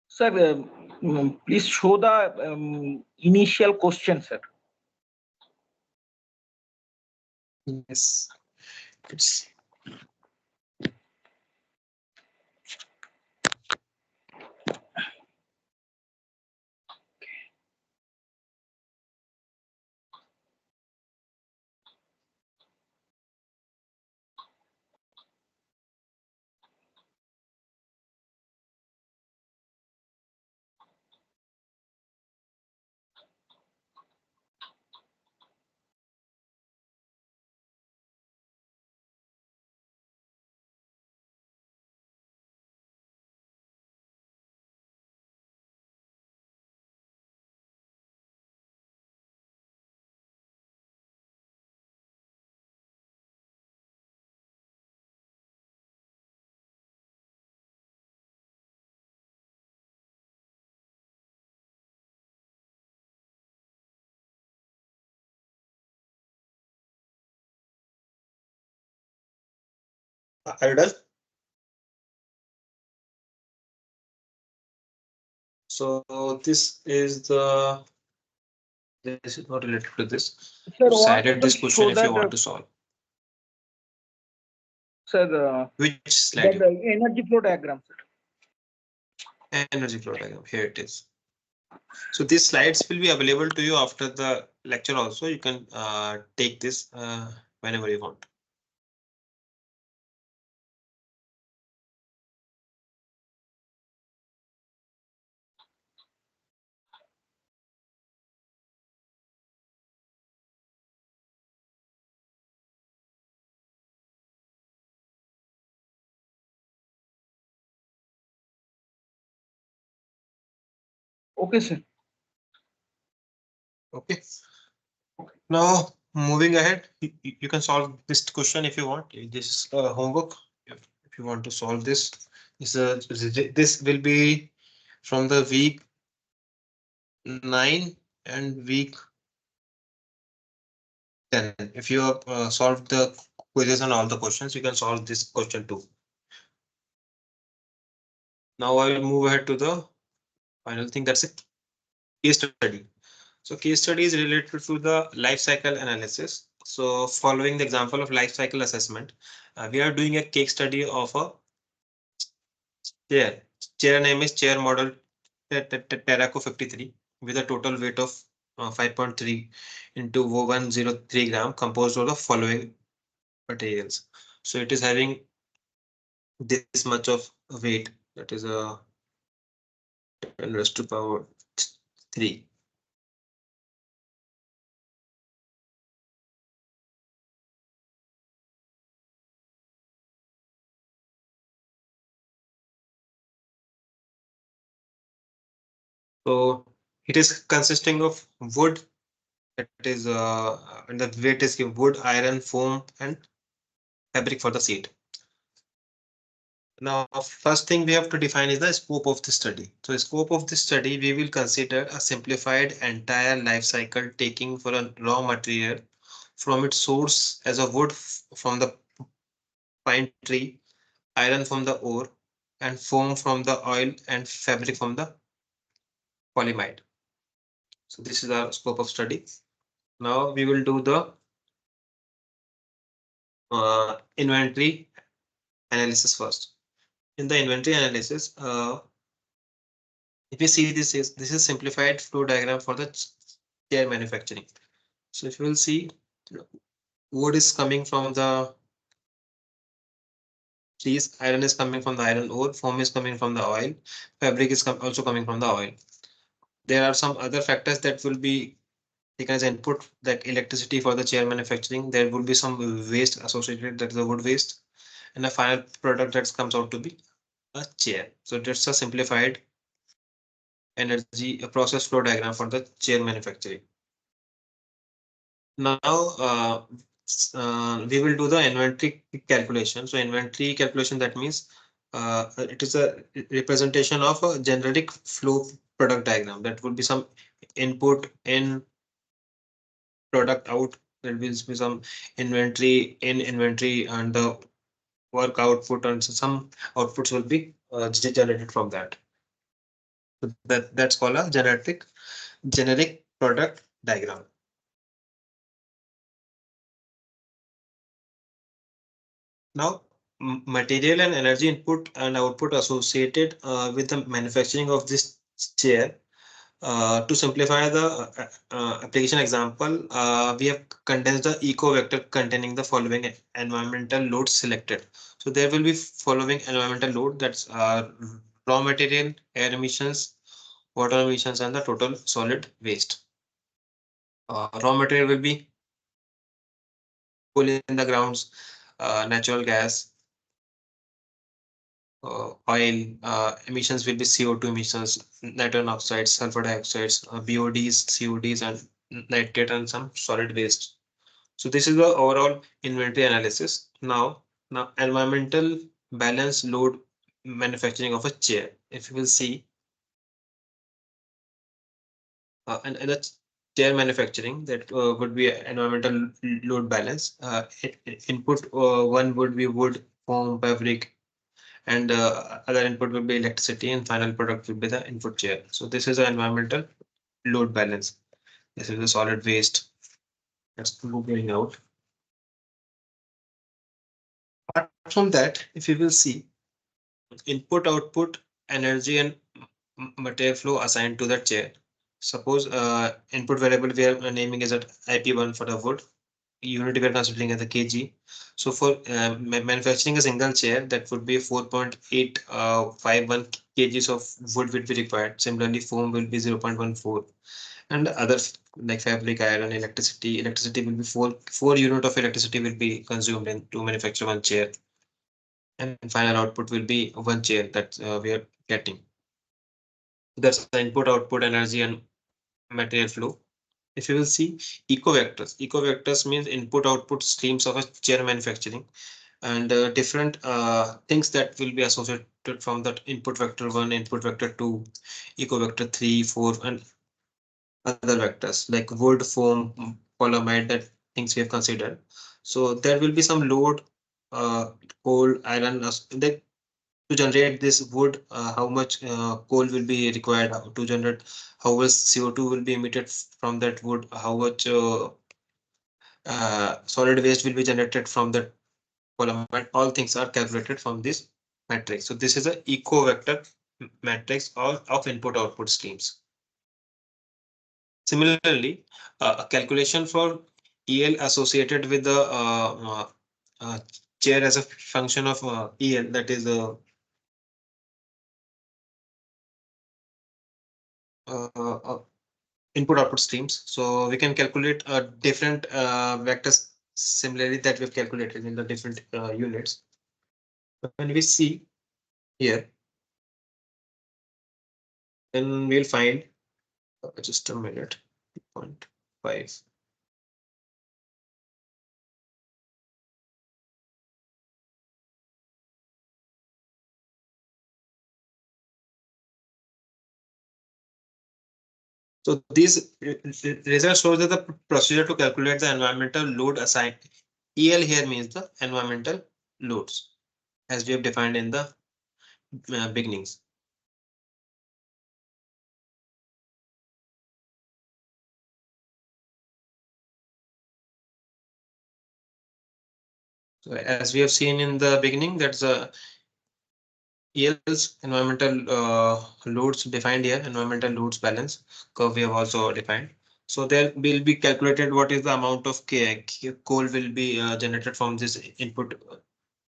Sir, please show the initial question, sir. Yes, it's are you done? So this is the, this is not related to this. Sir, Just once added again this show question if you that, want to solve. sir, Which slide that you want? energy flow diagram, sir. Energy flow diagram. Here it is. So these slides will be available to you after the lecture also. You can take this whenever you want. Okay, sir. Okay. Now moving ahead, you can solve this question if you want. This is homework. If you want to solve this, this will be from the week 9 and week 10. If you have solved the quizzes and all the questions, you can solve this question too. Now I will move ahead to the final thing, that's a case study. So case study is related to the life cycle analysis. So following the example of life cycle assessment, we are doing a case study of a chair. Chair name is chair model Terraco 53 with a total weight of 5.3 into 103 gram composed of the following materials. So it is having this much of weight, that is a 10 raised to power 3. So it is consisting of wood, that is and the weight is wood, iron, foam and fabric for the seat. Now first thing we have to define is the scope of the study. So scope of the study, we will consider a simplified entire life cycle taking for a raw material from its source as a wood from the pine tree, iron from the ore and foam from the oil and fabric from the polyamide. So this is our scope of study. Now we will do the inventory analysis first. In the inventory analysis, if you see this is simplified flow diagram for the chair manufacturing. So if you will see, wood is coming from the trees, iron is coming from the iron ore, foam is coming from the oil, fabric is also coming from the oil. There are some other factors that will be taken as input, like electricity for the chair manufacturing. There will be some waste associated, that is the wood waste, and a final product that comes out to be a chair. So that's a simplified energy a process flow diagram for the chair manufacturing. Now we will do the inventory calculation. So inventory calculation, that means it is a representation of a generic flow product diagram. That would be some input in, product out. There will be some inventory in, inventory and the work output, and some outputs will be generated from that. So that's called a generic product diagram. Now, material and energy input and output associated with the manufacturing of this chair. To simplify the application example, we have condensed the eco vector containing the following environmental loads selected. So there will be following environmental load, that's raw material, air emissions, water emissions, and the total solid waste. Raw material will be coal in the grounds, natural gas, oil, emissions will be CO2 emissions, nitrogen oxides, sulfur dioxides, BODs, CODs, and nitrate, and some solid waste. So this is the overall inventory analysis. Now environmental balance load manufacturing of a chair. If you will see, and the chair manufacturing, that would be environmental load balance. Input one would be wood, foam, fabric, and other input will be electricity, and final product will be the input chair. So this is the environmental load balance. This is the solid waste that's going out. Apart from that, if you will see, input, output, energy, and material flow assigned to the chair. Suppose input variable we are naming is at IP1 for the wood, unit we are considering as the kg. So for manufacturing a single chair, that would be 4.851 kgs of wood will be required. Similarly, foam will be 0.14, and other like fabric, iron, electricity. Electricity will be 4 unit of electricity will be consumed in to manufacture one chair, and final output will be one chair that we are getting. That's the input, output, energy, and material flow. If you will see eco vectors means input output streams of a chair manufacturing, and different things that will be associated from that input vector 1, input vector 2, eco vector 3, 4, and other vectors like wood, foam, polyamide, that things we have considered. So there will be some load, coal, iron, to generate this wood, how much coal will be required to generate, how much CO2 will be emitted from that wood, how much solid waste will be generated from that polyamide. All things are calculated from this matrix. So this is a eco vector matrix of input output streams. Similarly, a calculation for EL associated with the uh, chair as a function of EL, that is uh, input output streams. So we can calculate different vectors similarly that we've calculated in the different units. When we see here, then we'll find just a minute, 0.5. So these results show that the procedure to calculate the environmental load assigned. EL here means the environmental loads as we have defined in the beginnings. So as we have seen in the beginning, that's a EL's environmental loads defined here, environmental loads balance curve we have also defined. So there will be calculated what is the amount of coal will be generated from this input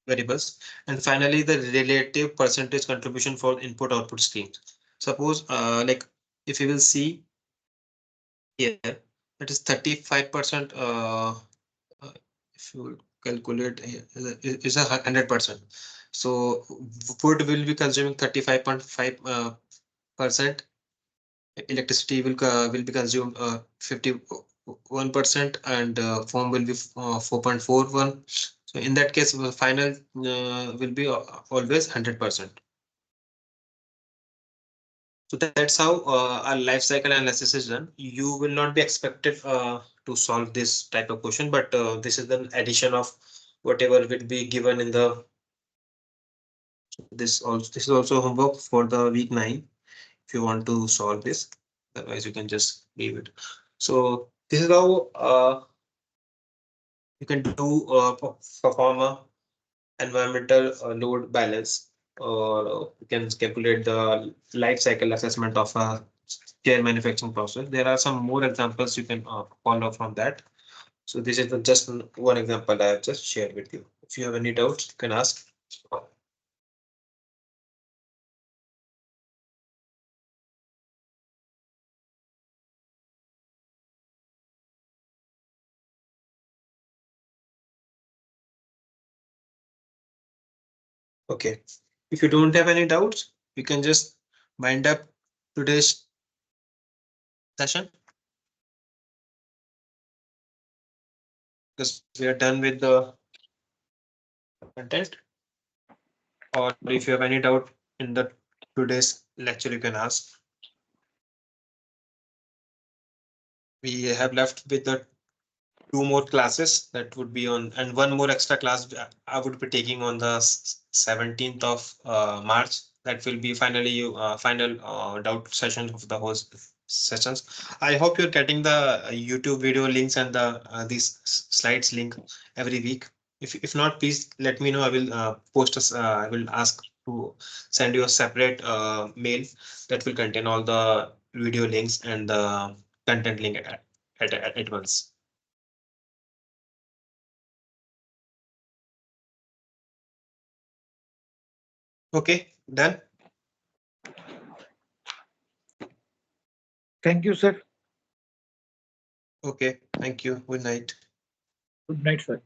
variables, and finally the relative percentage contribution for input output streams. Suppose like if you will see here, that is 35%. Uh, if you calculate here, is a 100%. So wood will be consuming 35.5 percent. Electricity will be consumed 51%, and foam will be 4.41. So in that case, the final will be always 100%. So that's how our life cycle analysis is done. You will not be expected to solve this type of question, but this is the addition of whatever will be given in the this is also homework for the week 9 if you want to solve this. Otherwise, you can just leave it. So this is how you can do perform a environmental load balance, or you can calculate the life cycle assessment of a chair manufacturing process. There are some more examples you can follow from that. So this is just one example I have just shared with you. If you have any doubts, you can ask. Okay. If you don't have any doubts, we can just wind up today's session because we are done with the content. Or if you have any doubt in the today's lecture, you can ask. We have left with the two more classes that would be on, and one more extra class I would be taking on the 17th of March. That will be finally final doubt session of the whole sessions. I hope you're getting the YouTube video links and the these slides link every week. If not, please let me know. I will post us. I will ask to send you a separate mail that will contain all the video links and the content link at once. Okay, done. Thank you, sir. Okay, thank you. Good night. Good night, sir.